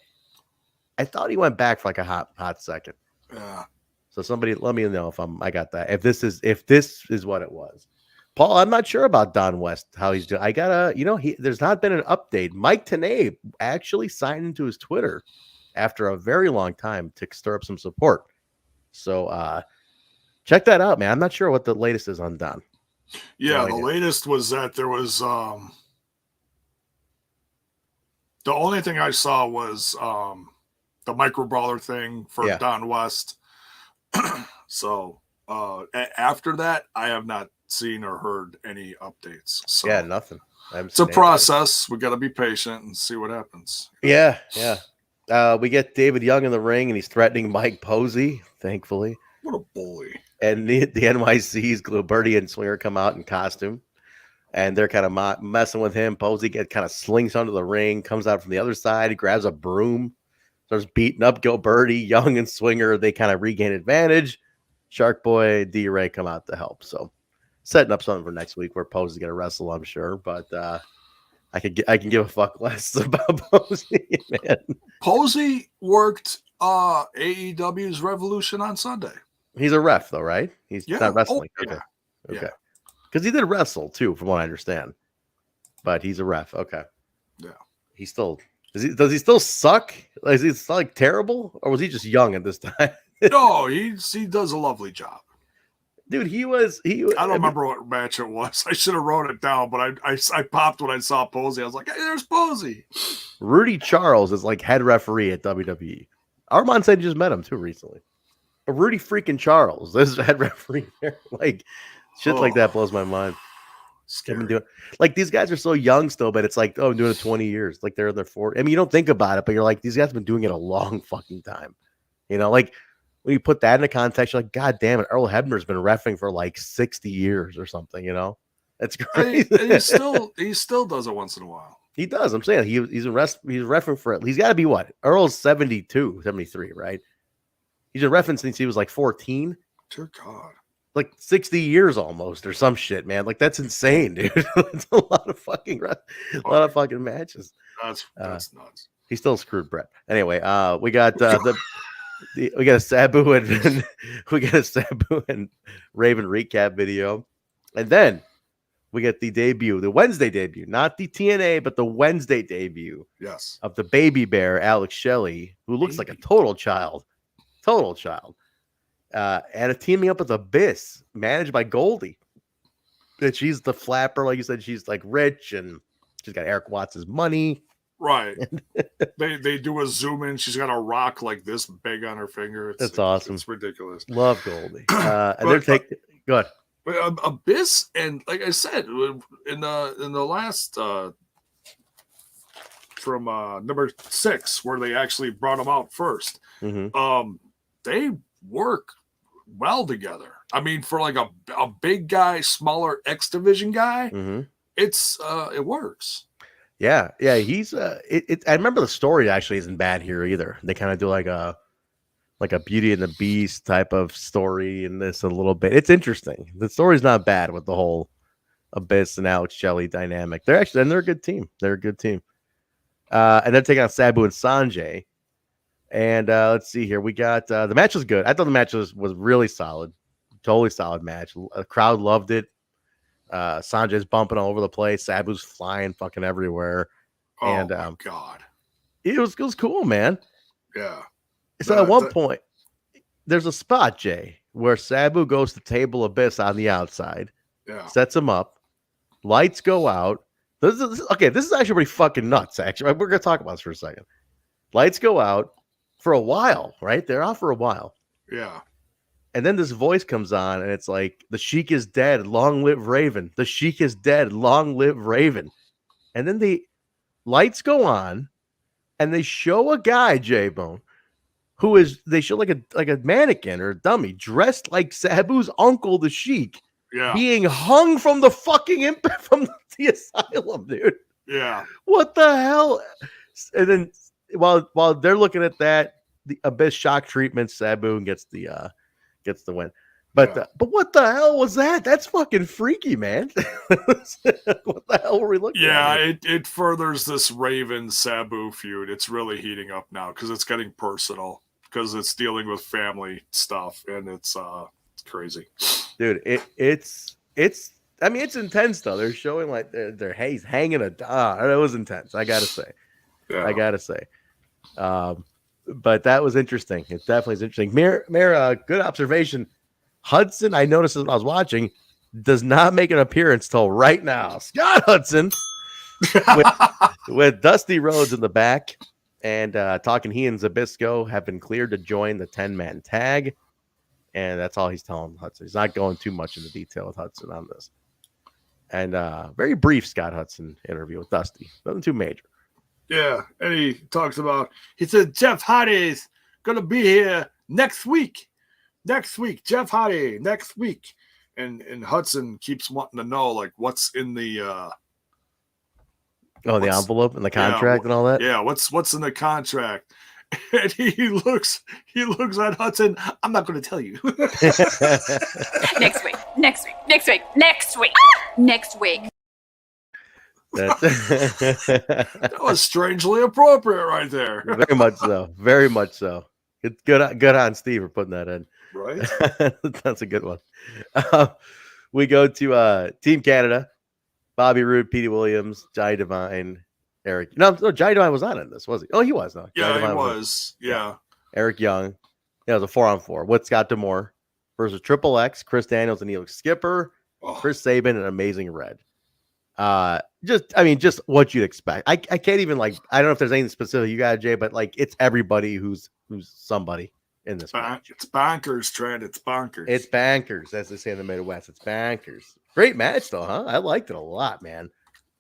Speaker 1: I thought he went back for a hot second.
Speaker 2: Yeah.
Speaker 1: So somebody let me know if I got that. If this is what it was. Paul, I'm not sure about Don West, how he's doing. I gotta, there's not been an update. Mike Tenay actually signed into his Twitter after a very long time to stir up some support. So check that out, man. I'm not sure what the latest is on Don.
Speaker 2: Yeah, the latest was that there was the only thing I saw was the micro brawler thing for Don West. So after that, I have not seen or heard any updates. So
Speaker 1: yeah, nothing.
Speaker 2: It's a process. We got to be patient and see what happens.
Speaker 1: Yeah. We get David Young in the ring, and he's threatening Mike Posey, thankfully.
Speaker 2: What a bully.
Speaker 1: And the NYC's Birdie and Swinger come out in costume, and they're kind of messing with him. Posey kind of slings onto the ring, comes out from the other side. He grabs a broom, starts beating up Birdie. Young and Swinger, they kind of regain advantage. Shark Boy, D-Ray come out to help. So setting up something for next week where Posey's going to wrestle, I'm sure. But I can give a fuck less about Posey, man.
Speaker 2: Posey worked AEW's Revolution on Sunday.
Speaker 1: He's a ref, though, right? He's not wrestling.
Speaker 2: Okay.
Speaker 1: Because he did wrestle, too, from what I understand. But he's a ref. Okay.
Speaker 2: Yeah.
Speaker 1: He still... Does he still suck? Is he still terrible? Or was he just young at this time?
Speaker 2: No, he does a lovely job.
Speaker 1: Dude, he was...
Speaker 2: I don't remember what match it was. I should have wrote it down, but I popped when I saw Posey. I was like, hey, there's Posey.
Speaker 1: Rudy Charles is head referee at WWE. Armand said he just met him, too, recently. Rudy freaking Charles, this is head referee there. Shit like that blows my mind. Doing, these guys are so young still, but it's I'm doing it 20 years. They're in their 40s. I mean, you don't think about it, but you're these guys have been doing it a long fucking time. when you put that into context, you're like, God damn it, Earl Hebner's been reffing for like 60 years or something, you know? That's crazy.
Speaker 2: And he still does it once in a while.
Speaker 1: He does. I'm saying he's reffing for it. He's got to be what? Earl's 72, 73, right? He's been reffing since he was like 14.
Speaker 2: Dear God.
Speaker 1: Like 60 years almost or some shit, man. Like that's insane, dude. It's a lot of fucking matches.
Speaker 2: That's nuts.
Speaker 1: He still screwed Brett. Anyway, we got we got a Sabu and we got a Sabu and Raven recap video. And then we get the Wednesday debut, not the TNA, but the Wednesday debut.
Speaker 2: Yes.
Speaker 1: Of the baby bear, Alex Shelley, who looks like a total child. And a teaming up with Abyss, managed by Goldie. That she's the flapper, like you said, she's like rich and she's got Eric Watts' money.
Speaker 2: Right. they do a zoom in. She's got a rock like this big on her finger.
Speaker 1: That's awesome.
Speaker 2: It's ridiculous.
Speaker 1: Love Goldie. And they're taking go ahead.
Speaker 2: Abyss, and like I said, in the last from number 6, where they actually brought them out first, they work well together. I mean, for like a big guy, smaller X division guy, it works.
Speaker 1: Yeah, he's I remember the story actually isn't bad here either. They kind of do like a Beauty and the Beast type of story in this a little bit. It's interesting. The story's not bad with the whole Abyss and Alex Shelley dynamic. They're a good team. They're a good team. And they're taking on Sabu and Sanjay. And let's see here. We got the match was good. I thought the match was really solid. Totally solid match. The crowd loved it. Sanjay's bumping all over the place. Sabu's flying fucking everywhere.
Speaker 2: Oh my God.
Speaker 1: It was cool, man.
Speaker 2: Yeah.
Speaker 1: So at one point, there's a spot, Jay, where Sabu goes to table Abyss on the outside.
Speaker 2: Yeah.
Speaker 1: Sets him up. Lights go out. This is actually pretty fucking nuts, actually. We're going to talk about this for a second. Lights go out for a while, right? They're off for a while.
Speaker 2: Yeah.
Speaker 1: And then this voice comes on, and it's like, the Sheik is dead. Long live Raven. The Sheik is dead. Long live Raven. And then the lights go on, and they show a guy, J-Bone, they show like a mannequin or a dummy dressed like Sabu's uncle, the Sheik, being hung from the fucking from the asylum, dude.
Speaker 2: Yeah.
Speaker 1: What the hell? And then while they're looking at that, the Abyss shock treatment, Sabu gets the win. But what the hell was that? That's fucking freaky, man. What the hell were we looking at?
Speaker 2: Yeah, it furthers this Raven Sabu feud. It's really heating up now because it's getting personal, because it's dealing with family stuff, and it's crazy.
Speaker 1: Dude, it's I mean, it's intense though. They're showing like they're hanging a it was intense, I gotta say. But that was interesting. It definitely is interesting. Mayor, good observation. Hudson, I noticed as I was watching, does not make an appearance till right now. Scott Hudson with Dusty Rhodes in the back, and talking he and Zabisco have been cleared to join the 10-man tag. And that's all he's telling Hudson. He's not going too much into detail with Hudson on this. And very brief Scott Hudson interview with Dusty. Nothing too major.
Speaker 2: Yeah, and he said Jeff Hardy's going to be here next week. Jeff Hardy, next week. And Hudson keeps wanting to know, like, what's in the
Speaker 1: the envelope and the contract and all that?
Speaker 2: Yeah, what's in the contract? And he looks at Hudson. I'm not going to tell you.
Speaker 8: Next week.
Speaker 2: That was strangely appropriate right there.
Speaker 1: Very much so. It's good on Steve for putting that in.
Speaker 2: Right.
Speaker 1: That's a good one. We go to Team Canada. Bobby Roode, Petey Williams, Johnny Devine, Eric. No, Johnny Devine was not in this, was he? Oh, he was. No.
Speaker 2: Yeah, he was. Yeah.
Speaker 1: Eric Young. Yeah, it was a 4-on-4 with Scott D'Amore versus Triple X, Chris Daniels, and Onyx Skipper, Chris Sabin, and Amazing Red. Just what you'd expect. I can't even I don't know if there's anything specific you got, Jay, but it's everybody who's somebody in this match.
Speaker 2: It's bonkers, Trent. It's bonkers.
Speaker 1: It's bankers, as they say in the Midwest. It's bankers. Great match though, huh? I liked it a lot, man.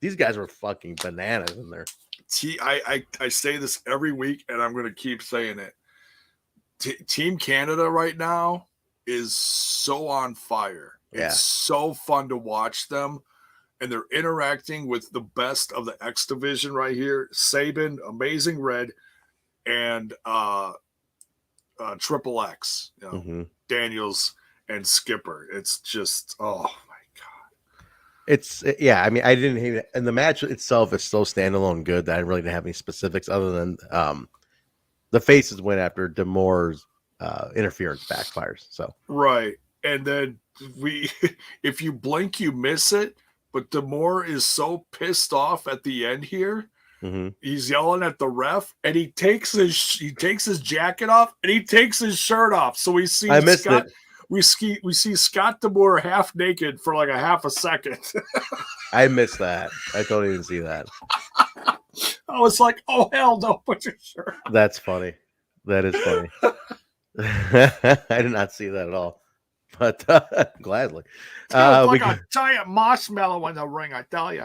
Speaker 1: These guys were fucking bananas in there.
Speaker 2: I say this every week, and I'm going to keep saying it. Team Canada right now is so on fire.
Speaker 1: Yeah.
Speaker 2: It's so fun to watch them. And they're interacting with the best of the X division right here. Sabin, Amazing Red, and Triple X, Daniels and Skipper. It's just, oh my God.
Speaker 1: It's, yeah, I mean, I didn't hate it. And the match itself is so standalone good that I really didn't have any specifics other than the faces went after D'Amour's interference backfires. So,
Speaker 2: right. And then if you blink, you miss it. But D'Amour is so pissed off at the end here. He's yelling at the ref, and he takes his jacket off, and he takes his shirt off. So we see Scott. We see Scott D'Amour half naked for like a half a second.
Speaker 1: I missed that. I totally didn't see that.
Speaker 2: I was like, "Oh hell, don't put your shirt on."
Speaker 1: That's funny. That is funny. I did not see that at all. But gladly.
Speaker 2: Like a giant marshmallow in the ring, I tell you.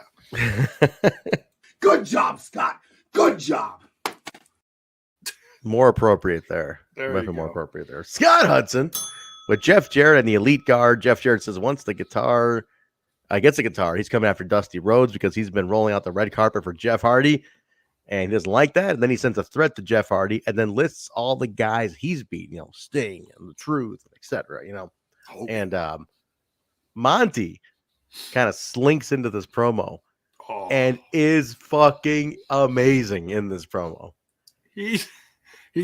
Speaker 3: Good job, Scott. Good job.
Speaker 1: More appropriate there. More appropriate there. Scott Hudson with Jeff Jarrett and the Elite Guard. Jeff Jarrett says once the guitar gets a guitar, he's coming after Dusty Rhodes because he's been rolling out the red carpet for Jeff Hardy. And he doesn't like that. And then he sends a threat to Jeff Hardy and then lists all the guys he's beat, Sting and The Truth, etc. And Monty kind of slinks into this promo and is fucking amazing in this promo.
Speaker 2: He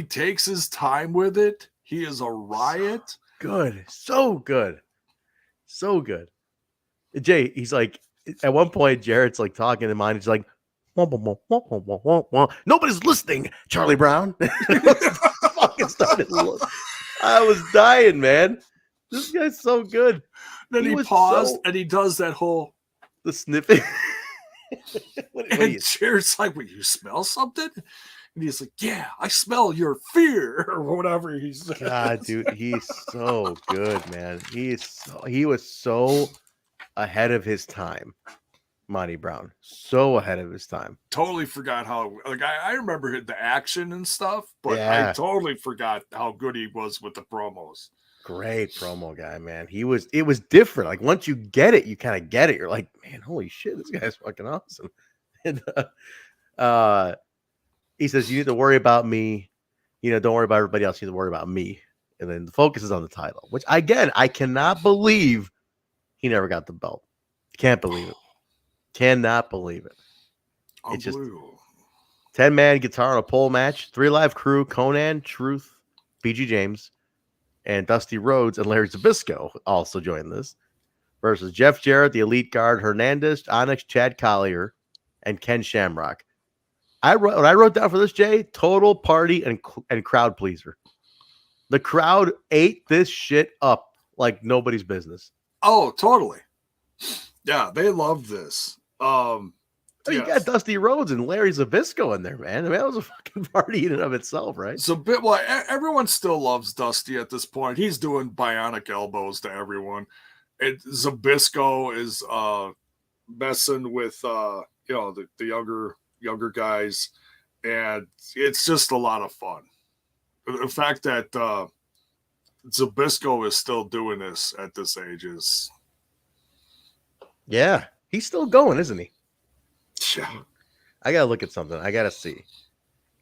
Speaker 2: takes his time with it. He is a riot.
Speaker 1: Good. So good. So good. Jay, he's like, at one point, Jarrett's like talking to Monty. He's like, wah, wah, wah, wah, wah, wah, wah. Nobody's listening, Charlie Brown. Fucking started. I was dying, man. This guy's so good.
Speaker 2: Then he paused and he does that whole
Speaker 1: the sniffing.
Speaker 2: And Jarrett's like, "Will you smell something?" And he's like, "Yeah, I smell your fear," or whatever he's.
Speaker 1: God, dude, he's so good, man. He was so ahead of his time. Monty Brown, so ahead of his time.
Speaker 2: Totally forgot how. Like I remember the action and stuff, but I totally forgot how good he was with the promos.
Speaker 1: Great promo guy, man. It was different. Like once you get it, you kind of get it. You're like, man, holy shit, this guy's fucking awesome. And he says, you need to worry about me. Don't worry about everybody else. You need to worry about me. And then the focus is on the title, which again, I cannot believe he never got the belt. Can't believe it. Cannot believe it. It's just 10-man guitar on a pole match. 3 Live Crew, Konnan, Truth, BG James, and Dusty Rhodes and Larry Zbyszko also joined this versus Jeff Jarrett, the Elite Guard, Hernandez, Onyx, Chad Collier, and Ken Shamrock. What I wrote down for this, Jay, total party and crowd pleaser. The crowd ate this shit up like nobody's business.
Speaker 2: Oh, totally. Yeah, they love this.
Speaker 1: You got Dusty Rhodes and Larry Zbyszko in there, man. I mean, that was a fucking party in and of itself, right?
Speaker 2: So, everyone still loves Dusty at this point. He's doing bionic elbows to everyone. And Zbyszko is messing with the younger guys, and it's just a lot of fun. The fact that Zbyszko is still doing this at this age is,
Speaker 1: yeah, he's still going, isn't he?
Speaker 2: Yeah.
Speaker 1: I gotta look at something. I gotta see.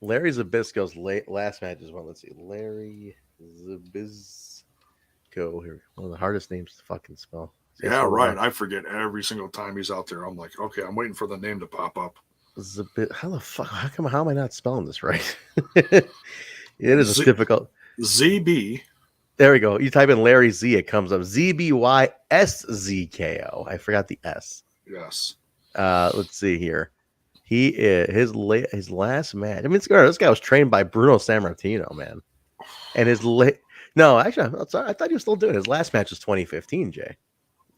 Speaker 1: Larry Zbyszko's last match is one. Let's see. Larry Zbyszko. Here, one of the hardest names to fucking spell.
Speaker 2: Yeah, right. I forget every single time he's out there. I'm like, okay, I'm waiting for the name to pop up.
Speaker 1: How the fuck? How am I not spelling this right? It is difficult.
Speaker 2: ZB.
Speaker 1: There we go. You type in Larry Z, it comes up. ZBYSZKO. I forgot the S.
Speaker 2: Yes.
Speaker 1: Let's see here. He is his last match. I mean, this guy was trained by Bruno Sammartino, man. And no, actually, I'm sorry. I thought he was still doing it. His last match was 2015, Jay.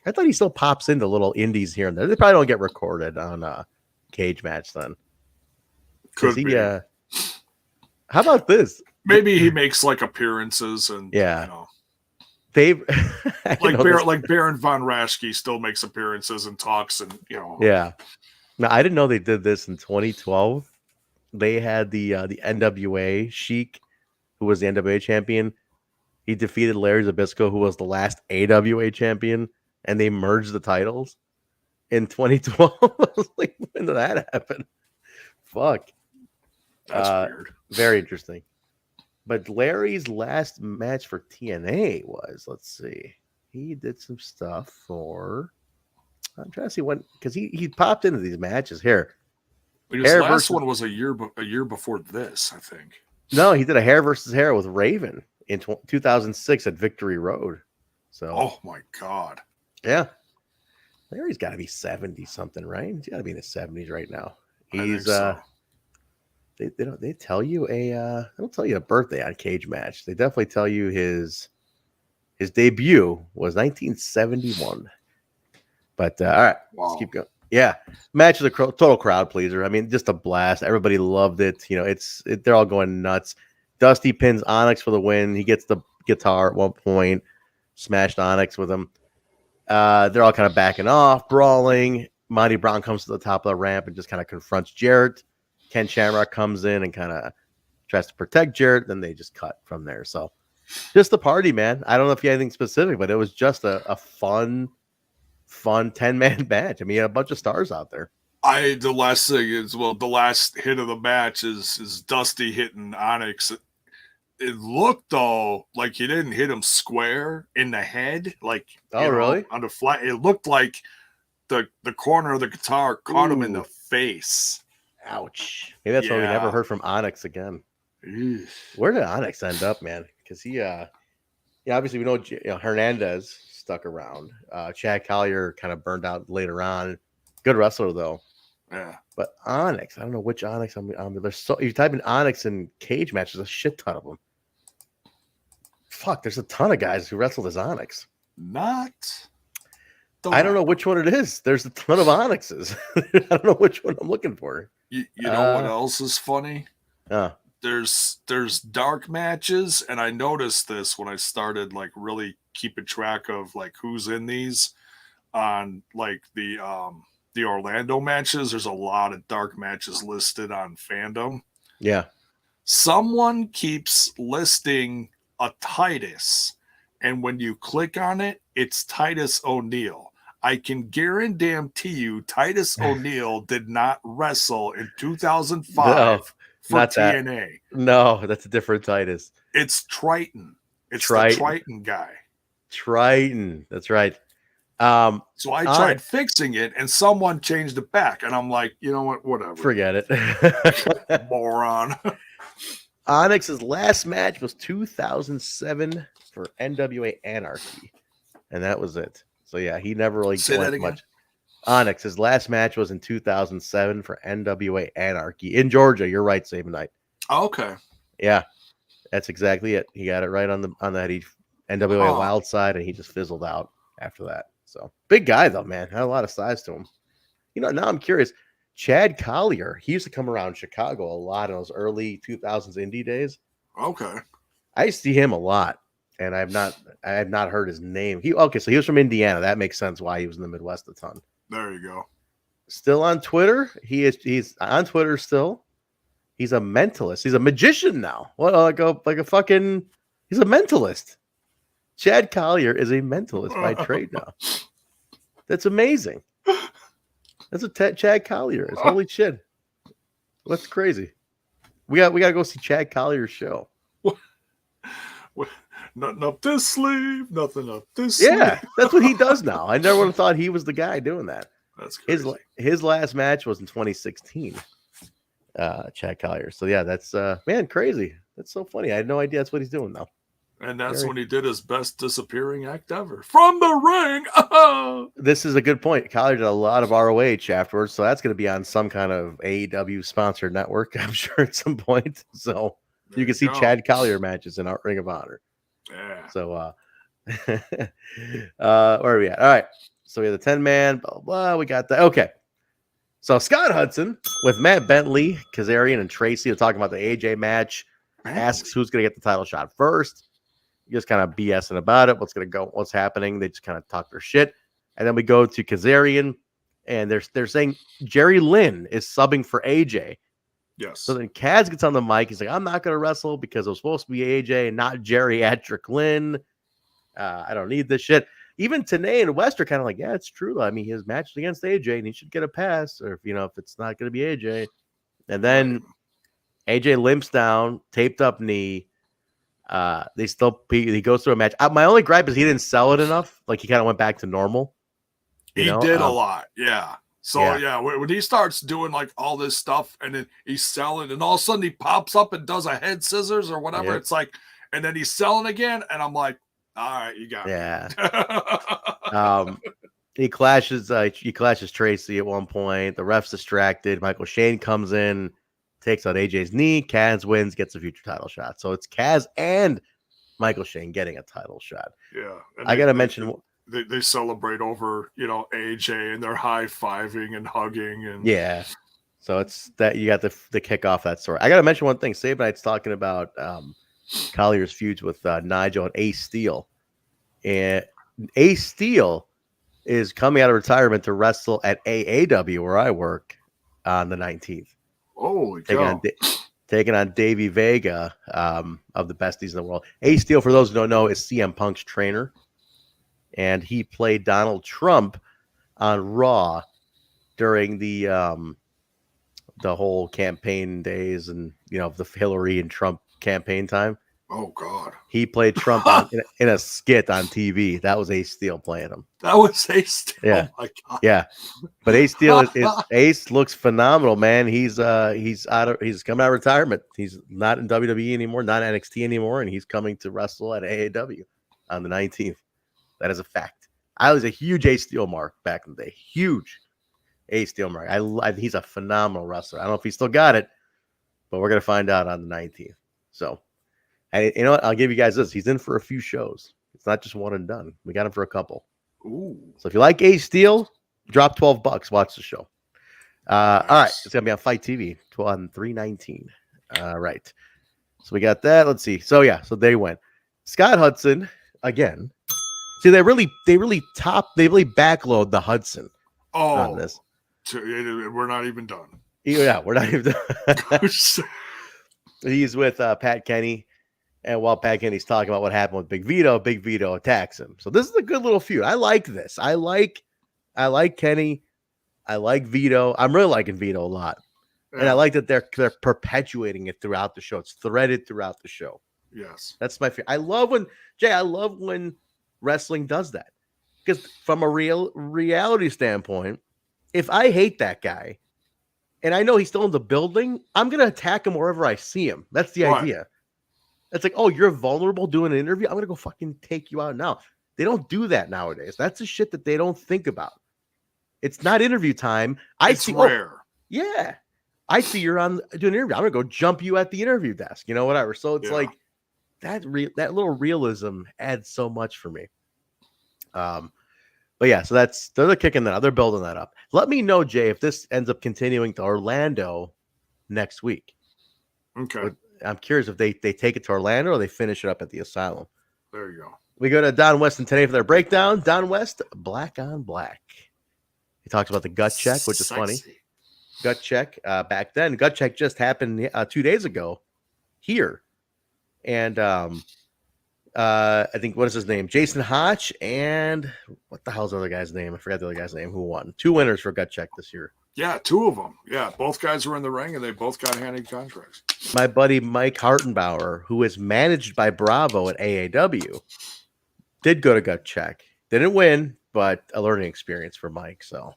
Speaker 1: I thought he still pops into little indies here and there. They probably don't get recorded on Cage Match then.
Speaker 2: Could be.
Speaker 1: How about this?
Speaker 2: Maybe he makes like appearances and
Speaker 1: they've
Speaker 2: like Baron von Raschke still makes appearances and talks and
Speaker 1: Yeah. Now I didn't know they did this in 2012. They had the NWA Sheik, who who was the NWA champion. He defeated Larry Zbyszko, who was the last AWA champion, and they merged the titles in 2012. I was like, when did that happen? Fuck.
Speaker 2: That's weird.
Speaker 1: Very interesting. But Larry's last match for TNA was, let's see, he did some stuff for. I'm trying to see when, because he popped into these matches here.
Speaker 2: But his last one was a year before this, I think.
Speaker 1: No, he did a hair versus hair with Raven in 2006 at Victory Road. So,
Speaker 2: oh my God,
Speaker 1: yeah, Larry's got to be 70 something, right? He's got to be in his 70s right now. He's they tell you they don't tell you a birthday on Cage Match. They definitely tell you his debut was 1971. But all right,
Speaker 2: wow.
Speaker 1: Let's keep going. Yeah, match is a total crowd pleaser. I mean, just a blast. Everybody loved it. You know, they're all going nuts. Dusty pins Onyx for the win. He gets the guitar at one point, smashed Onyx with him. They're all kind of backing off, brawling. Monty Brown comes to the top of the ramp and just kind of confronts Jarrett. Ken Shamrock comes in and kind of tries to protect Jarrett. Then they just cut from there. So just the party, man. I don't know if you have anything specific, but it was just a fun 10-man match. I mean, a bunch of stars out there.
Speaker 2: The last thing is, well, the last hit of the match is Dusty hitting Onyx. It looked though like he didn't hit him square in the head, like
Speaker 1: really
Speaker 2: on the flat. It looked like the corner of the guitar caught him in the face.
Speaker 1: Ouch. Maybe that's why we never heard from Onyx again.
Speaker 2: Eesh.
Speaker 1: Where did Onyx end up, man? Because he obviously we know, Hernandez stuck around. Chad Collier kind of burned out later on. Good wrestler though.
Speaker 2: Yeah.
Speaker 1: But Onyx, I don't know which Onyx there's so, you type in Onyx in Cage Match, there's a shit ton of them. Fuck, there's a ton of guys who wrestled as Onyx.
Speaker 2: I
Speaker 1: don't know which one it is. There's a ton of Onyxes. I don't know which one I'm looking for.
Speaker 2: You know what else is funny?
Speaker 1: There's
Speaker 2: dark matches, and I noticed this when I started like really keeping track of like who's in these on like the Orlando matches. There's a lot of dark matches listed on Fandom.
Speaker 1: Yeah.
Speaker 2: Someone keeps listing a Titus, and when you click on it, it's Titus O'Neil. I can guarantee you Titus O'Neil did not wrestle in 2005 for TNA.
Speaker 1: No, that's a different Titus.
Speaker 2: It's Triton. It's the Triton guy.
Speaker 1: Triton. That's right.
Speaker 2: So I tried fixing it, and someone changed it back, and I'm like, you know what? Whatever.
Speaker 1: Forget it.
Speaker 2: Moron.
Speaker 1: Onyx's last match was 2007 for NWA Anarchy, and that was it. So yeah, he never really went much. Onyx's last match was in 2007 for NWA Anarchy in Georgia. You're right, Sabin Night.
Speaker 2: Okay.
Speaker 1: Yeah, that's exactly it. He got it right on the head. NWA Wild Side, and he just fizzled out after that. So big guy though, man. Had a lot of size to him. You know, now I'm curious. Chad Collier, he used to come around Chicago a lot in those early 2000s indie days.
Speaker 2: Okay.
Speaker 1: I see him a lot, and I have not heard his name. So he was from Indiana. That makes sense why he was in the Midwest a ton.
Speaker 2: There you go.
Speaker 1: Still on Twitter. He's on Twitter still. He's a mentalist. He's a magician now. He's a mentalist. Chad Collier is a mentalist by trade now. That's amazing. That's what Chad Collier is. Holy shit. That's crazy. We got to go see Chad Collier's show.
Speaker 2: Nothing up this sleeve. Nothing up this sleeve.
Speaker 1: Yeah, that's what he does now. I never would have thought he was the guy doing that.
Speaker 2: That's crazy.
Speaker 1: His last match was in 2016. Chad Collier. So yeah, that's man, crazy. That's so funny. I had no idea that's what he's doing now.
Speaker 2: And that's when he did his best disappearing act ever. From the ring.
Speaker 1: This is a good point. Collier did a lot of ROH afterwards, so that's going to be on some kind of AEW sponsored network, I'm sure, at some point. So you can see Chad Collier matches in our Ring of Honor.
Speaker 2: Yeah.
Speaker 1: So where are we at? All right. So we have the 10-man, blah, blah, we got that. Okay. So Scott Hudson with Matt Bentley, Kazarian, and Traci are talking about the AJ match. Asks who's going to get the title shot first. Just kind of BSing about it. What's happening? They just kind of talk their shit. And then we go to Kazarian, and they're saying Jerry Lynn is subbing for AJ.
Speaker 2: Yes.
Speaker 1: So then Kaz gets on the mic. He's like, I'm not going to wrestle because it was supposed to be AJ and not Geriatric Lynn. I don't need this shit. Even Tenay and West are kind of like, yeah, it's true. I mean, his match is against AJ and he should get a pass. Or, if it's not going to be AJ. And then AJ limps down, taped up knee. He goes through a match. My only gripe is he didn't sell it enough. Like he kind of went back to normal.
Speaker 2: He did a lot. Yeah. So when he starts doing like all this stuff and then he's selling and all of a sudden he pops up and does a head scissors or whatever. It's like, and then he's selling again. And I'm like, all right, you got
Speaker 1: it. He clashes Traci at one point. The ref's distracted. Michael Shane comes in, takes out AJ's knee. Kaz wins, gets a future title shot. So it's Kaz and Michael Shane getting a title shot.
Speaker 2: Yeah.
Speaker 1: I got to mention...
Speaker 2: They celebrate over, AJ and they're high-fiving and hugging. And
Speaker 1: yeah. So it's that you got the kick off that story. I got to mention one thing. Sabin's talking about Collier's feuds with Nigel and Ace Steele. And Ace Steele is coming out of retirement to wrestle at AAW, where I work, on the 19th.
Speaker 2: Holy
Speaker 1: cow. Taking on Davey Vega of the besties in the world. Ace Steele, for those who don't know, is CM Punk's trainer. And he played Donald Trump on Raw during the whole campaign days and, the Hillary and Trump campaign time.
Speaker 2: Oh, God.
Speaker 1: He played Trump in a skit on TV. That was Ace Steele playing him.
Speaker 2: That was Ace Steele.
Speaker 1: Yeah.
Speaker 2: Oh, my God.
Speaker 1: Yeah. But Ace Steele Ace looks phenomenal, man. He's coming out of retirement. He's not in WWE anymore, not NXT anymore, and he's coming to wrestle at AAW on the 19th. That is a fact. I was a huge Ace Steele mark back in the day. Huge Ace Steele mark. He's a phenomenal wrestler. I don't know if he still got it, but we're going to find out on the 19th. So, and you know what? I'll give you guys this. He's in for a few shows. It's not just one and done. We got him for a couple.
Speaker 2: Ooh.
Speaker 1: So if you like Ace Steele, drop $12. Watch the show. Nice. All right. It's going to be on Fight TV on 3/19. All right. So we got that. Let's see. So, so they went. Scott Hudson, again. See, they really backload the Hudson on this.
Speaker 2: We're not even done.
Speaker 1: Yeah, we're not even done. He's with Pat Kenny, and while Pat Kenny's talking about what happened with Big Vito attacks him. So this is a good little feud. I like this. I like Kenny. I like Vito. I'm really liking Vito a lot, and I like that they're perpetuating it throughout the show. It's threaded throughout the show.
Speaker 2: Yes,
Speaker 1: that's my favorite. I love when wrestling does that, because from a reality standpoint, if I hate that guy and I know he's still in the building, I'm gonna attack him wherever I see him. That's the idea. It's like, oh, you're vulnerable doing an interview, I'm gonna go fucking take you out now. They don't do that nowadays. That's the shit that they don't think about. It's not interview time.
Speaker 2: It's rare.
Speaker 1: Yeah, I see you're on doing an interview, I'm gonna go jump you at the interview desk, whatever. So it's like that little realism adds so much for me. But yeah, so they're kicking that out. They're building that up. Let me know, Jay, if this ends up continuing to Orlando next week.
Speaker 2: Okay.
Speaker 1: I'm curious if they take it to Orlando or they finish it up at the Asylum.
Speaker 2: There you go.
Speaker 1: We go to Don West and today for their breakdown. Don West, black on black. He talks about the gut check, which is funny. Gut check. Back then, gut check just happened 2 days ago here. And I think, what is his name? Jason Hotch and what the hell's the other guy's name? I forgot the other guy's name who won. 2 winners for gut check this year.
Speaker 2: Yeah, 2 of them. Yeah, both guys were in the ring and they both got handed contracts.
Speaker 1: My buddy Mike Hartenbauer, who is managed by Bravo at AAW, did go to gut check. Didn't win, but a learning experience for Mike. So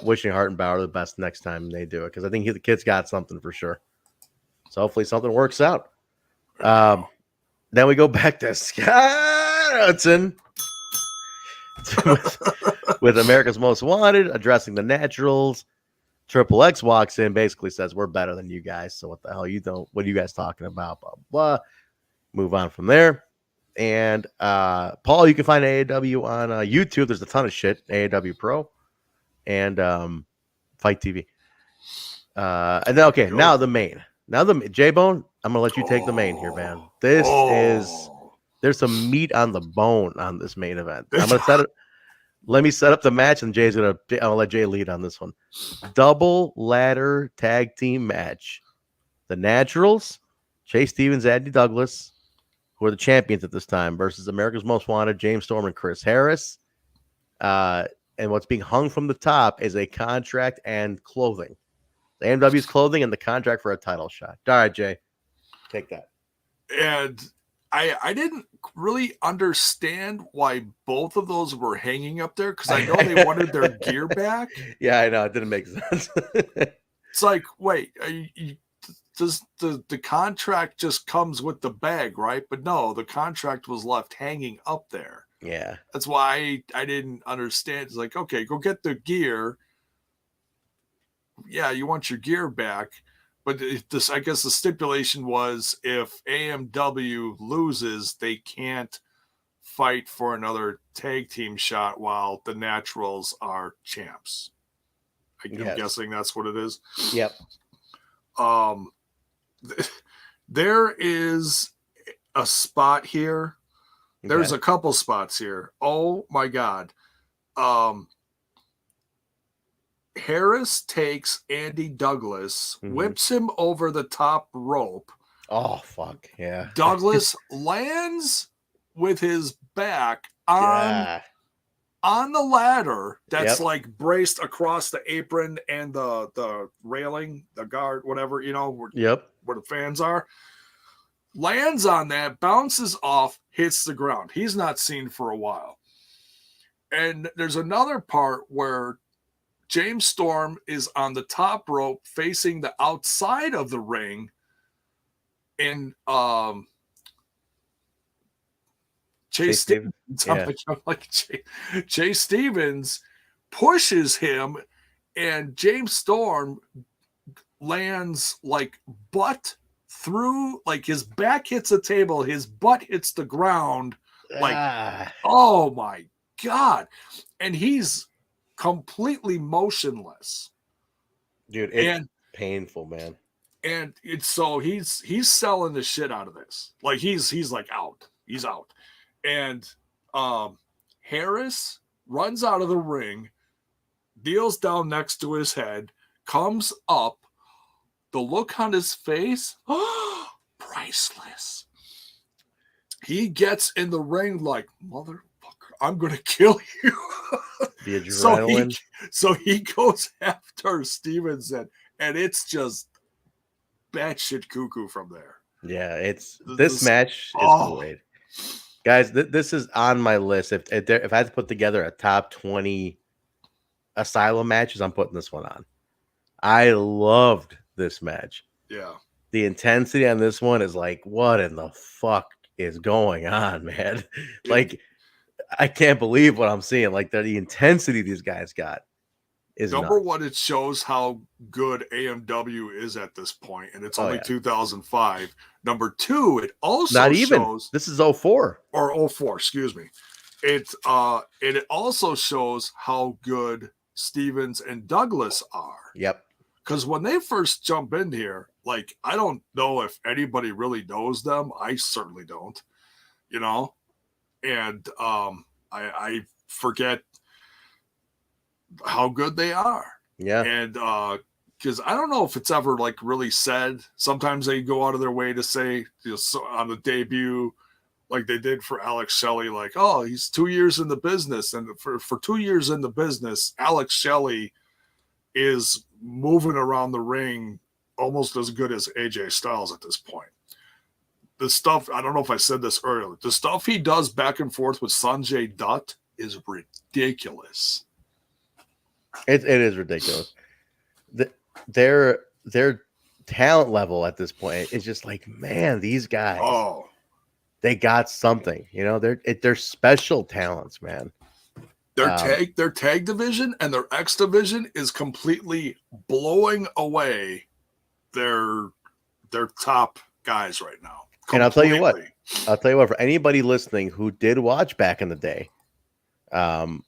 Speaker 1: wishing Hartenbauer the best next time they do it, because I think the kid's got something for sure. So hopefully something works out. Then we go back to Scott Hudson with America's Most Wanted, addressing the Naturals. Triple X walks in, basically says, we're better than you guys. So what the hell what are you guys talking about? Blah, blah. Move on from there. And Paul, you can find AAW on YouTube. There's a ton of shit. AAW Pro and Fight TV. And then, okay, now the main. Now J-Bone, I'm gonna let you take the main here, man. There's some meat on the bone on this main event. I'm gonna set it. Let me set up the match, and I'll let Jay lead on this one. Double ladder tag team match. The Naturals, Chase Stevens, Andy Douglas, who are the champions at this time, versus America's Most Wanted, James Storm and Chris Harris. And what's being hung from the top is a contract and clothing. The AMW's clothing and the contract for a title shot. All right, Jay, take that.
Speaker 2: And I didn't really understand why both of those were hanging up there, because I know they wanted their gear back.
Speaker 1: Yeah, I know. It didn't make sense.
Speaker 2: It's like, wait, does the contract just comes with the bag, right? But no, the contract was left hanging up there.
Speaker 1: Yeah.
Speaker 2: That's why I didn't understand. It's like, okay, go get the gear. Yeah, you want your gear back. But I guess the stipulation was if AMW loses, they can't fight for another tag team shot while the Naturals are champs. I'm guessing that's what it is.
Speaker 1: Yep.
Speaker 2: There is a spot here. There's a couple spots here. Oh my God. Harris takes Andy Douglas, whips him over the top rope.
Speaker 1: Oh, fuck. Yeah.
Speaker 2: Douglas lands with his back on the ladder that's like braced across the apron and the railing, the guard, whatever, where the fans are. Lands on that, bounces off, hits the ground. He's not seen for a while. And there's another part where James Storm is on the top rope facing the outside of the ring, and Chase Stevens, Chase Stevens pushes him, and James Storm lands like butt through, like his back hits the table, his butt hits the ground, like oh my God, and he's completely motionless,
Speaker 1: dude. It's painful, man.
Speaker 2: And it's so he's selling the shit out of this. Like he's like out. He's out. And Harris runs out of the ring, deals down next to his head, comes up. The look on his face, priceless. He gets in the ring like, motherfucker, I'm gonna kill you.
Speaker 1: The adrenaline.
Speaker 2: So he goes after Stevenson, and it's just batshit cuckoo from there.
Speaker 1: Yeah, this match is great, guys. This is on my list. If I had to put together a top 20 Asylum matches, I'm putting this one on. I loved this match.
Speaker 2: Yeah,
Speaker 1: the intensity on this one is like, what in the fuck is going on, man? Like, I can't believe what I'm seeing. Like the intensity these guys got is
Speaker 2: number one. It shows how good AMW is at this point, and it's only 2005. Number two, it also
Speaker 1: not even
Speaker 2: shows
Speaker 1: this is 04
Speaker 2: or 04. Excuse me. It also shows how good Stevens and Douglas are.
Speaker 1: Yep.
Speaker 2: Because when they first jump in here, like I don't know if anybody really knows them. I certainly don't. And I forget how good they are.
Speaker 1: Yeah.
Speaker 2: And because I don't know if it's ever like really said. Sometimes they go out of their way to say on the debut, like they did for Alex Shelley, like, oh, he's 2 years in the business. And for 2 years in the business, Alex Shelley is moving around the ring almost as good as AJ Styles at this point. The stuff, I don't know if I said this earlier, the stuff he does back and forth with Sanjay Dutt is ridiculous.
Speaker 1: It is ridiculous. Their talent level at this point is just like, man, these guys, they got something. They're special talents, man.
Speaker 2: Their tag division and their X division is completely blowing away their top guys right now.
Speaker 1: And I'll tell you what, for anybody listening who did watch back in the day, that's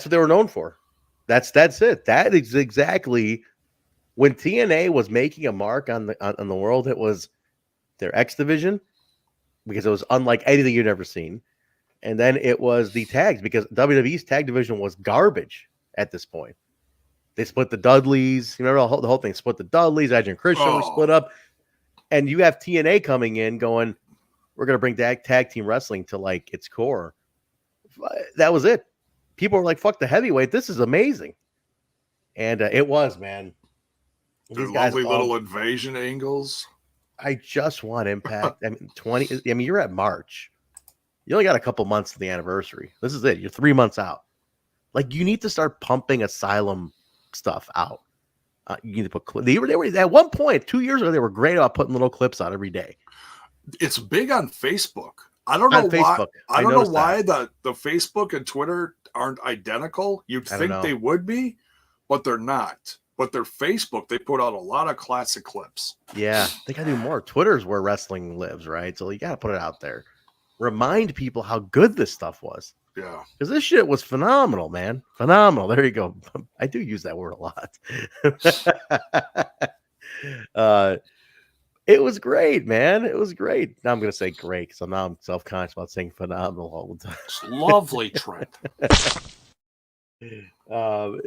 Speaker 1: what they were known for. That's it. That is exactly when TNA was making a mark on the world. It was their X division, because it was unlike anything you'd ever seen. And then it was the tags, because WWE's tag division was garbage at this point. They split the Dudleys. You remember the whole thing? Split the Dudleys. Edge and Christian were split up. And you have TNA coming in going, we're going to bring tag team wrestling to like its core. That was it. People were like, fuck the heavyweight. This is amazing. And it was, man.
Speaker 2: These lovely little invasion angles.
Speaker 1: I just want Impact. I mean, you're at March. You only got a couple months to the anniversary. This is it. You're 3 months out. Like, you need to start pumping Asylum stuff out. You need to put they were at one point 2 years ago. They were great about putting little clips out every day.
Speaker 2: It's big on Facebook. I don't know why. I don't know why the Facebook and Twitter aren't identical. You'd think they would be, but they're not. But their Facebook, they put out a lot of classic clips.
Speaker 1: Yeah, they gotta do more. Twitter's where wrestling lives, right? So you gotta put it out there. Remind people how good this stuff was.
Speaker 2: Yeah,
Speaker 1: because this shit was phenomenal, man. Phenomenal. There you go. I do use that word a lot. It was great, man. It was great. Now I'm gonna say great because now I'm self-conscious about saying phenomenal all the time.
Speaker 2: It's lovely, Trent. Not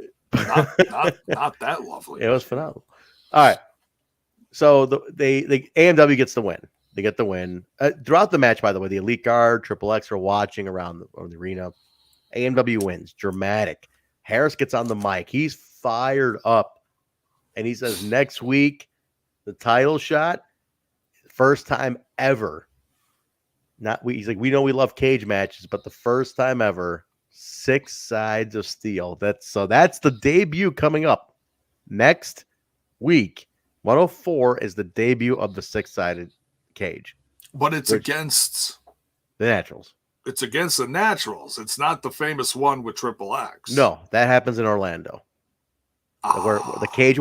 Speaker 2: that lovely.
Speaker 1: It was phenomenal. All right. So the AMW gets the win. They get the win. Throughout the match, by the way, the Elite Guard, Triple X are watching around the arena. AMW wins. Dramatic. Harris gets on the mic. He's fired up. And he says, next week, the title shot, first time ever. He's like, we know we love cage matches, but the first time ever, 6 sides of steel. That's the debut coming up next week. 104 is the debut of the 6-sided cage,
Speaker 2: but it's against
Speaker 1: the Naturals.
Speaker 2: It's against the Naturals. It's not the famous one with Triple X.
Speaker 1: No, that happens in Orlando. Where the cage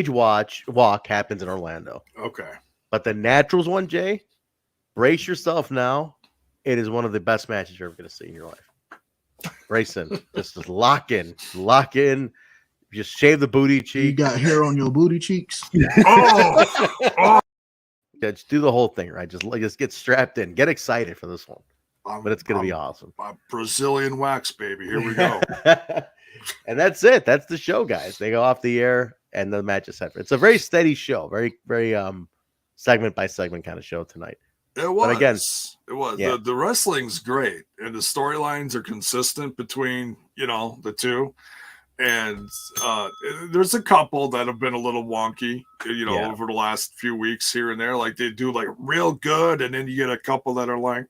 Speaker 1: walk happens in Orlando.
Speaker 2: Okay,
Speaker 1: but the Naturals one, Jay, brace yourself now. It is one of the best matches you're ever going to see in your life. Brace in, just lock in. Just shave the booty cheek.
Speaker 9: You got hair on your booty cheeks.
Speaker 2: Oh.
Speaker 1: Yeah, just do the whole thing, right? Just get strapped in. Get excited for this one. But it's going to be awesome.
Speaker 2: Brazilian wax, baby. Here we go.
Speaker 1: And that's it. That's the show, guys. They go off the air, and the match is set. It's a very steady show. Very, very segment by segment kind of show tonight.
Speaker 2: It was.
Speaker 1: But again,
Speaker 2: it was.
Speaker 1: Yeah.
Speaker 2: The wrestling's great, and the storylines are consistent between the two. And there's a couple that have been a little wonky, over the last few weeks here and there. Like they do like real good, and then you get a couple that are like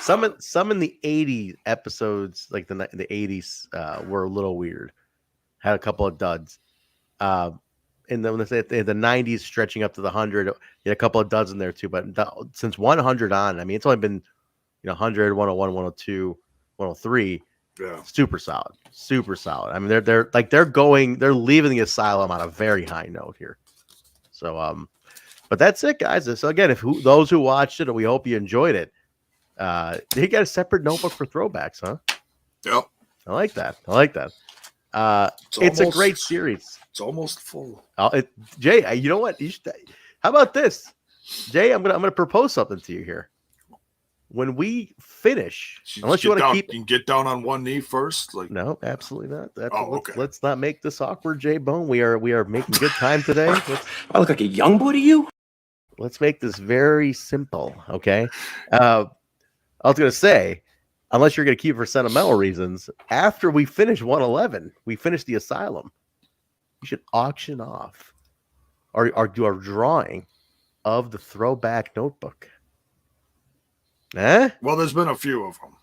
Speaker 1: some in the 80s episodes, like the 80s, were a little weird. Had a couple of duds. In the 90s, stretching up to the 100, you had a couple of duds in there too. But since 100 on, I mean, it's only been 100, 101, 102, 103.
Speaker 2: Yeah,
Speaker 1: super solid. I mean, they're leaving the Asylum on a very high note here. So, but that's it, guys. So again, those who watched it, we hope you enjoyed it. They got a separate notebook for throwbacks, huh?
Speaker 2: Yep.
Speaker 1: I like that. It's a great series.
Speaker 2: It's almost full.
Speaker 1: Jay, you know what? How about this, Jay? I'm gonna propose something to you here. When we finish, unless you want to
Speaker 2: you can get down on one knee first.
Speaker 1: No, absolutely not.
Speaker 2: Okay.
Speaker 1: Let's not make this awkward, Jay Bone. We are making good time today.
Speaker 4: I look like a young boy to you.
Speaker 1: Let's make this very simple, okay? I was gonna say, unless you're gonna keep it for sentimental reasons, after we finish 111, we finish the Asylum. You should auction off or do a drawing of the throwback notebook.
Speaker 2: Well, there's been a few of them.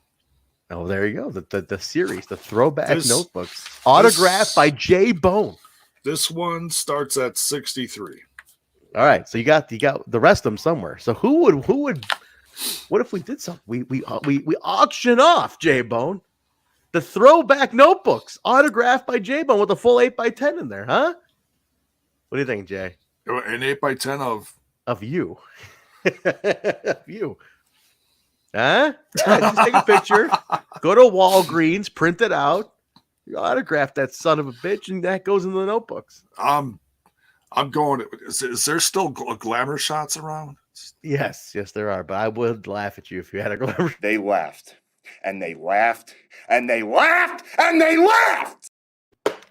Speaker 1: Oh, there you go. The series, the throwback notebooks, autographed by Jay Bone.
Speaker 2: This one starts at 63.
Speaker 1: All right, so you got the rest of them somewhere. So who would? What if we did something? We auction off Jay Bone, the throwback notebooks, autographed by Jay Bone with a full 8x10 in there, huh? What do you think, Jay?
Speaker 2: An 8x10
Speaker 1: of you, of you. Huh? Yeah, just take a picture, go to Walgreens, print it out, you autograph that son of a bitch, and that goes into the notebooks.
Speaker 2: I'm going. Is there still glamour shots around?
Speaker 1: Yes, there are. But I would laugh at you if you had to go.
Speaker 10: They laughed, and they laughed, and they laughed, and they laughed.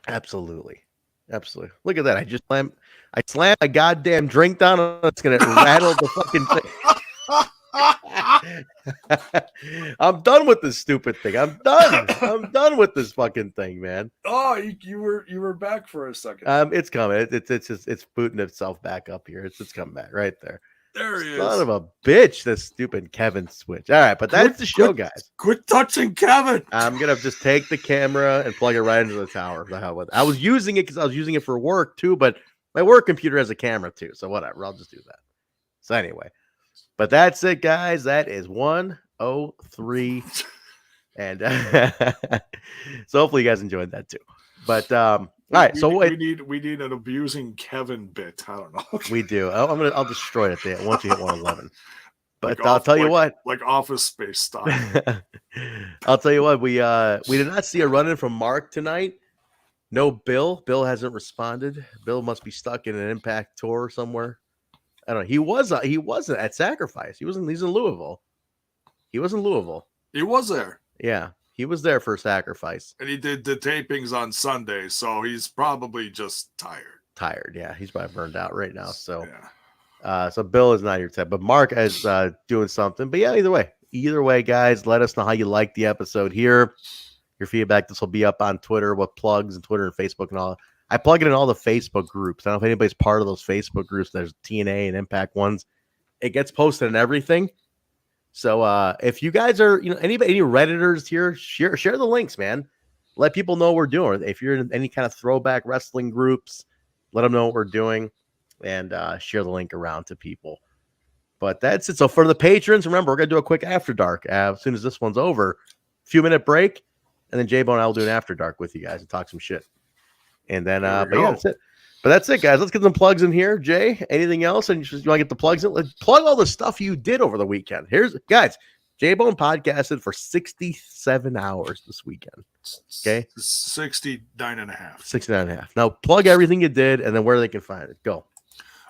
Speaker 1: Absolutely. Look at that. I slammed a goddamn drink down. It's gonna rattle the fucking thing. I'm done with this stupid thing. I'm done with this fucking thing, man.
Speaker 2: Oh, you were back for a second.
Speaker 1: It's coming. It's booting itself back up here. It's coming back right there.
Speaker 2: There he is.
Speaker 1: Son of a bitch, this stupid Kevin switch. All right, but that's the show, guys.
Speaker 2: Quit touching Kevin.
Speaker 1: I'm gonna just take the camera and plug it right into the tower. The hell with it. I was using it because I was using it for work too, but my work computer has a camera too, so whatever. I'll just do that. So anyway, but that's it, guys. That is 103, and so hopefully you guys enjoyed that too. But all right,
Speaker 2: we need an abusing Kevin bit. I don't know.
Speaker 1: We do. I'll destroy it there once you hit 111. But
Speaker 2: Like
Speaker 1: I'll tell you what,
Speaker 2: like Office Space style.
Speaker 1: I'll tell you what, we did not see a run-in from Mark tonight. No Bill. Bill hasn't responded. Bill must be stuck in an Impact tour somewhere. I don't know. He wasn't at Sacrifice. He's in Louisville. He was in Louisville.
Speaker 2: He was there.
Speaker 1: Yeah. He was there for Sacrifice.
Speaker 2: And he did the tapings on Sunday, so he's probably just tired.
Speaker 1: Yeah. He's probably burned out right now. So
Speaker 2: yeah.
Speaker 1: So Bill is not your type, but Mark is doing something. But yeah, either way, guys, let us know how you like the episode here. Your feedback. This will be up on Twitter with plugs and Twitter and Facebook and all. I plug it in all the Facebook groups. I don't know if anybody's part of those Facebook groups. There's TNA and Impact ones. It gets posted and everything. So if you guys are, any Redditors here, share the links, man. Let people know what we're doing. If you're in any kind of throwback wrestling groups, let them know what we're doing and share the link around to people. But that's it. So for the patrons, remember, we're going to do a quick After Dark as soon as this one's over. Few minute break, and then J-Bone and I will do an After Dark with you guys and talk some shit. And then, yeah, that's it. But that's it, guys. Let's get some plugs in here. Jay, anything else? And you want to get the plugs in? Let's plug all the stuff you did over the weekend. Guys, J-Bone podcasted for 67 hours this weekend. Okay?
Speaker 2: 69 and a half.
Speaker 1: 69 and a half. Now, plug everything you did and then where they can find it. Go.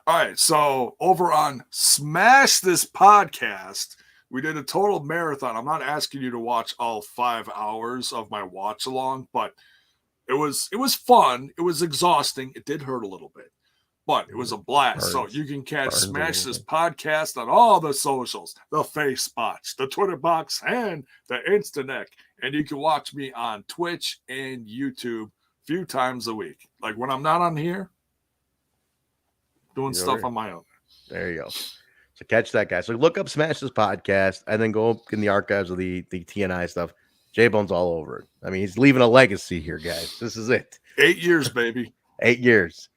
Speaker 2: All right. So over on Smash This Podcast, we did a total marathon. I'm not asking you to watch all 5 hours of my watch along, but it was fun. It was exhausting. It did hurt a little bit, but it was a blast. So you can catch Smash This Podcast on all the socials, the Facebooks, the Twitter box, and the Instanet. And you can watch me on Twitch and YouTube a few times a week. Like when I'm not on here, doing stuff on my own.
Speaker 1: There you go. So catch that, guy. So look up Smash This Podcast and then go in the archives of the TNI stuff. J-Bone's all over it. I mean, he's leaving a legacy here, guys. This is it.
Speaker 2: 8 years, baby.
Speaker 1: 8 years.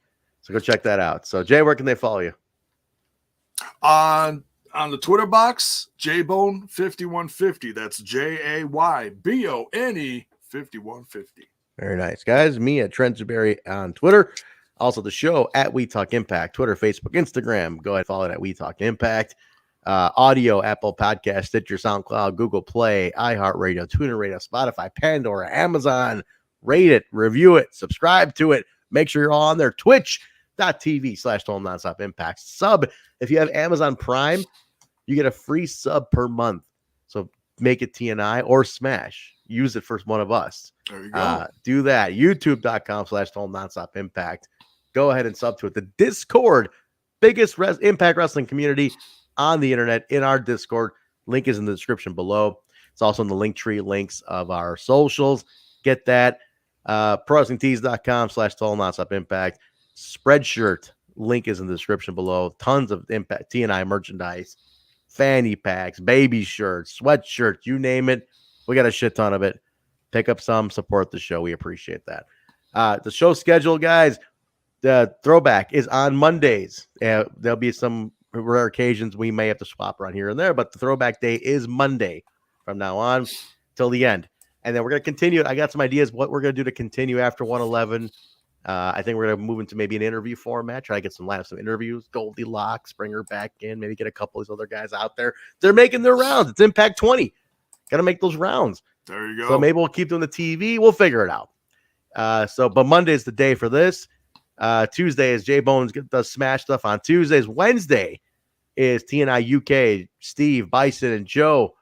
Speaker 1: So go check that out. So, Jay, where can they follow you?
Speaker 2: On the Twitter box, Jaybone5150. That's JAYBONE 5150.
Speaker 1: Very nice, guys. Me at Trent Zuberry on Twitter. Also, the show at We Talk Impact, Twitter, Facebook, Instagram. Go ahead and follow it at We Talk Impact. Audio, Apple Podcast, Stitcher, SoundCloud, Google Play, iHeartRadio, TuneIn Radio, Spotify, Pandora, Amazon. Rate it, review it, subscribe to it. Make sure you're all on there. Twitch.tv/Total Nonstop Impact. Sub. If you have Amazon Prime, you get a free sub per month. So make it TNI or Smash. Use it for one of us.
Speaker 2: There you go.
Speaker 1: Do that. YouTube.com/Total Nonstop Impact. Go ahead and sub to it. The Discord, biggest Impact Wrestling community on the internet in our Discord. Link is in the description below. It's also in the link tree links of our socials. Get that. ProWrestlingTees.com/Total Nonstop Impact. Spreadshirt link is in the description below. Tons of Impact TNI merchandise, fanny packs, baby shirts, sweatshirts, you name it. We got a shit ton of it. Pick up some, support the show. We appreciate that. The show schedule, guys. The throwback is on Mondays. There'll be some rare occasions we may have to swap around here and there, but the throwback day is Monday from now on till the end. And then we're going to continue. I got some ideas what we're going to do to continue after 111. I think we're going to move into maybe an interview format, try to get some interviews. Goldylocks, bring her back in, maybe get a couple of these other guys out there. They're making their rounds. It's Impact 20. Got to make those rounds.
Speaker 2: There you go.
Speaker 1: So maybe we'll keep doing the TV. We'll figure it out. But Monday is the day for this. Tuesday is J-Bones does Smash stuff on Tuesdays. Wednesday is TNI UK. Steve, Bison, and Joe.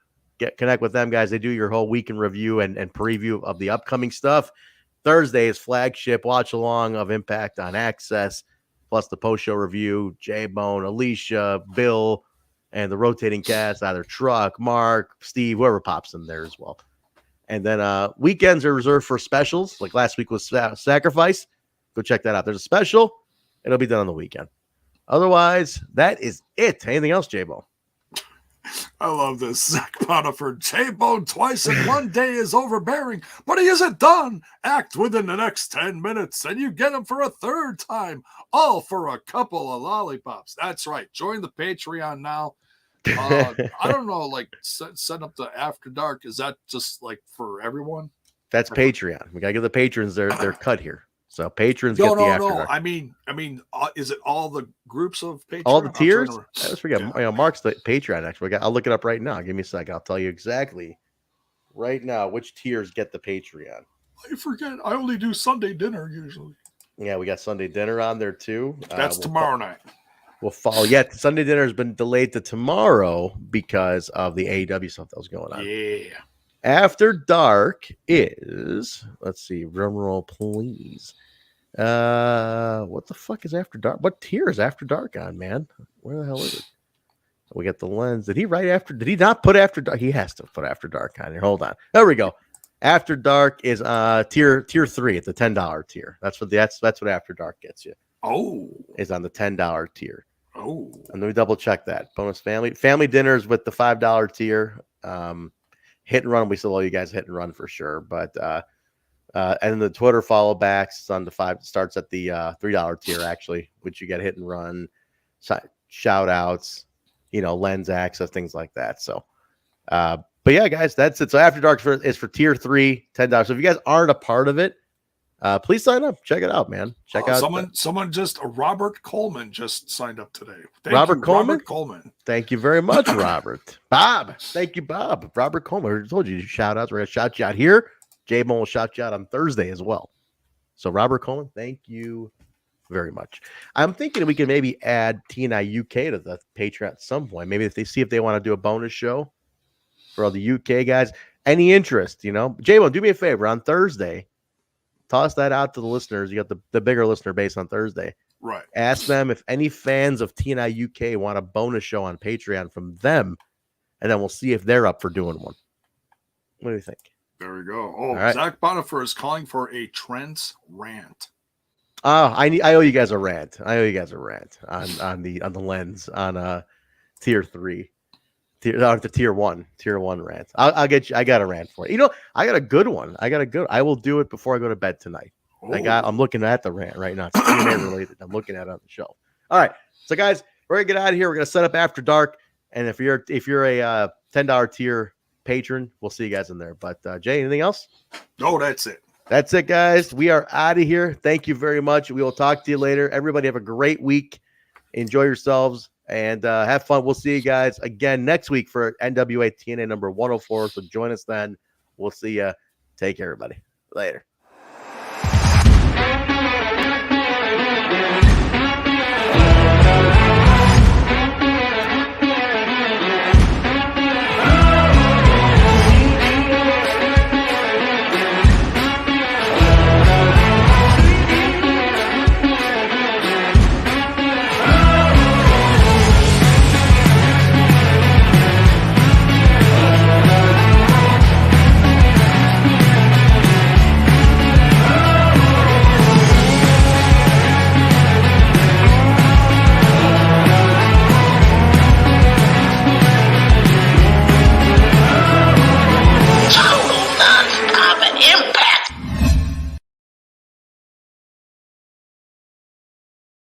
Speaker 1: Connect with them, guys. They do your whole week in review and preview of the upcoming stuff. Thursday is flagship watch along of Impact on Access, plus the post show review. J-Bone, Alicia, Bill, and the rotating cast, either Truck, Mark, Steve, whoever pops in there as well. And then weekends are reserved for specials. Like last week was Sacrifice. Go check that out. There's a special. It'll be done on the weekend. Otherwise, that is it. Anything else, J-Bone?
Speaker 2: I love this. Zach Potiphar, J-Bone twice in one day is overbearing, but he isn't done. Act within the next 10 minutes, and you get him for a third time, all for a couple of lollipops. That's right. Join the Patreon now. I don't know, like setting up the After Dark. Is that just like for everyone?
Speaker 1: That's Patreon. We gotta give the patrons their cut here. So patrons get the After Dark.
Speaker 2: I mean, is it all the groups of Patreon?
Speaker 1: All the tiers? I just forget. Yeah. Mark's the Patreon. Actually, I'll look it up right now. Give me a second. I'll tell you exactly right now which tiers get the Patreon.
Speaker 2: I forget. I only do Sunday dinner usually.
Speaker 1: Yeah, we got Sunday dinner on there too.
Speaker 2: That's tomorrow night.
Speaker 1: We'll follow. Yeah, Sunday dinner has been delayed to tomorrow because of the AEW stuff that was going on.
Speaker 2: Yeah.
Speaker 1: After Dark is, let's see, drum roll, please. What the fuck is After Dark? What tier is After Dark on, man? Where the hell is it? We got the lens. Did he not put After Dark? He has to put After Dark on here. Hold on. There we go. After Dark is tier 3 at the $10 tier. That's what After Dark gets you.
Speaker 2: Oh,
Speaker 1: is on the $10 tier.
Speaker 2: Oh, and
Speaker 1: let me double check that. Bonus family dinners with the $5 tier. Hit and run. We still owe you guys hit and run for sure. But and the Twitter follow backs on the starts at the $3 tier actually, which you get hit and run, shout outs, lens access, things like that. So, but yeah, guys, that's it. So After Dark is for tier 3, $10. So if you guys aren't a part of it, please sign up. Check it out, man. Check out.
Speaker 2: Robert Coleman just signed up today.
Speaker 1: Robert Coleman.
Speaker 2: Thank
Speaker 1: you very much, Robert. Bob. Thank you, Bob. Robert Coleman. I told you shout outs. We're going to shout you out here. J-Bone will shout you out on Thursday as well. So Robert Coleman, thank you very much. I'm thinking we can maybe add TNI UK to the Patreon at some point. Maybe if they want to do a bonus show for all the UK guys. Any interest, J-Bone, do me a favor on Thursday. Toss that out to the listeners. You got the bigger listener base on Thursday.
Speaker 2: Right.
Speaker 1: Ask them if any fans of TNI UK want a bonus show on Patreon from them, and then we'll see if they're up for doing one. What do you think?
Speaker 2: There we go. Oh,
Speaker 1: right.
Speaker 2: Zach Bonifer is calling for a Trent's rant.
Speaker 1: I owe you guys a rant. on the lens on tier 3. Tier 1 rant. I'll get you. I got a rant for you. I got a good one. I will do it before I go to bed tonight.
Speaker 2: Oh.
Speaker 1: I'm looking at the rant right now. It's TNA related. I'm looking at it on the show. All right. So guys, we're gonna get out of here. We're gonna set up After Dark. And if you're a $10 tier patron, we'll see you guys in there. But Jay, anything else?
Speaker 2: No, that's it.
Speaker 1: That's it, guys. We are out of here. Thank you very much. We will talk to you later. Everybody have a great week. Enjoy yourselves. And have fun. We'll see you guys again next week for NWA TNA number 104. So join us then. We'll see you. Take care, everybody. Later.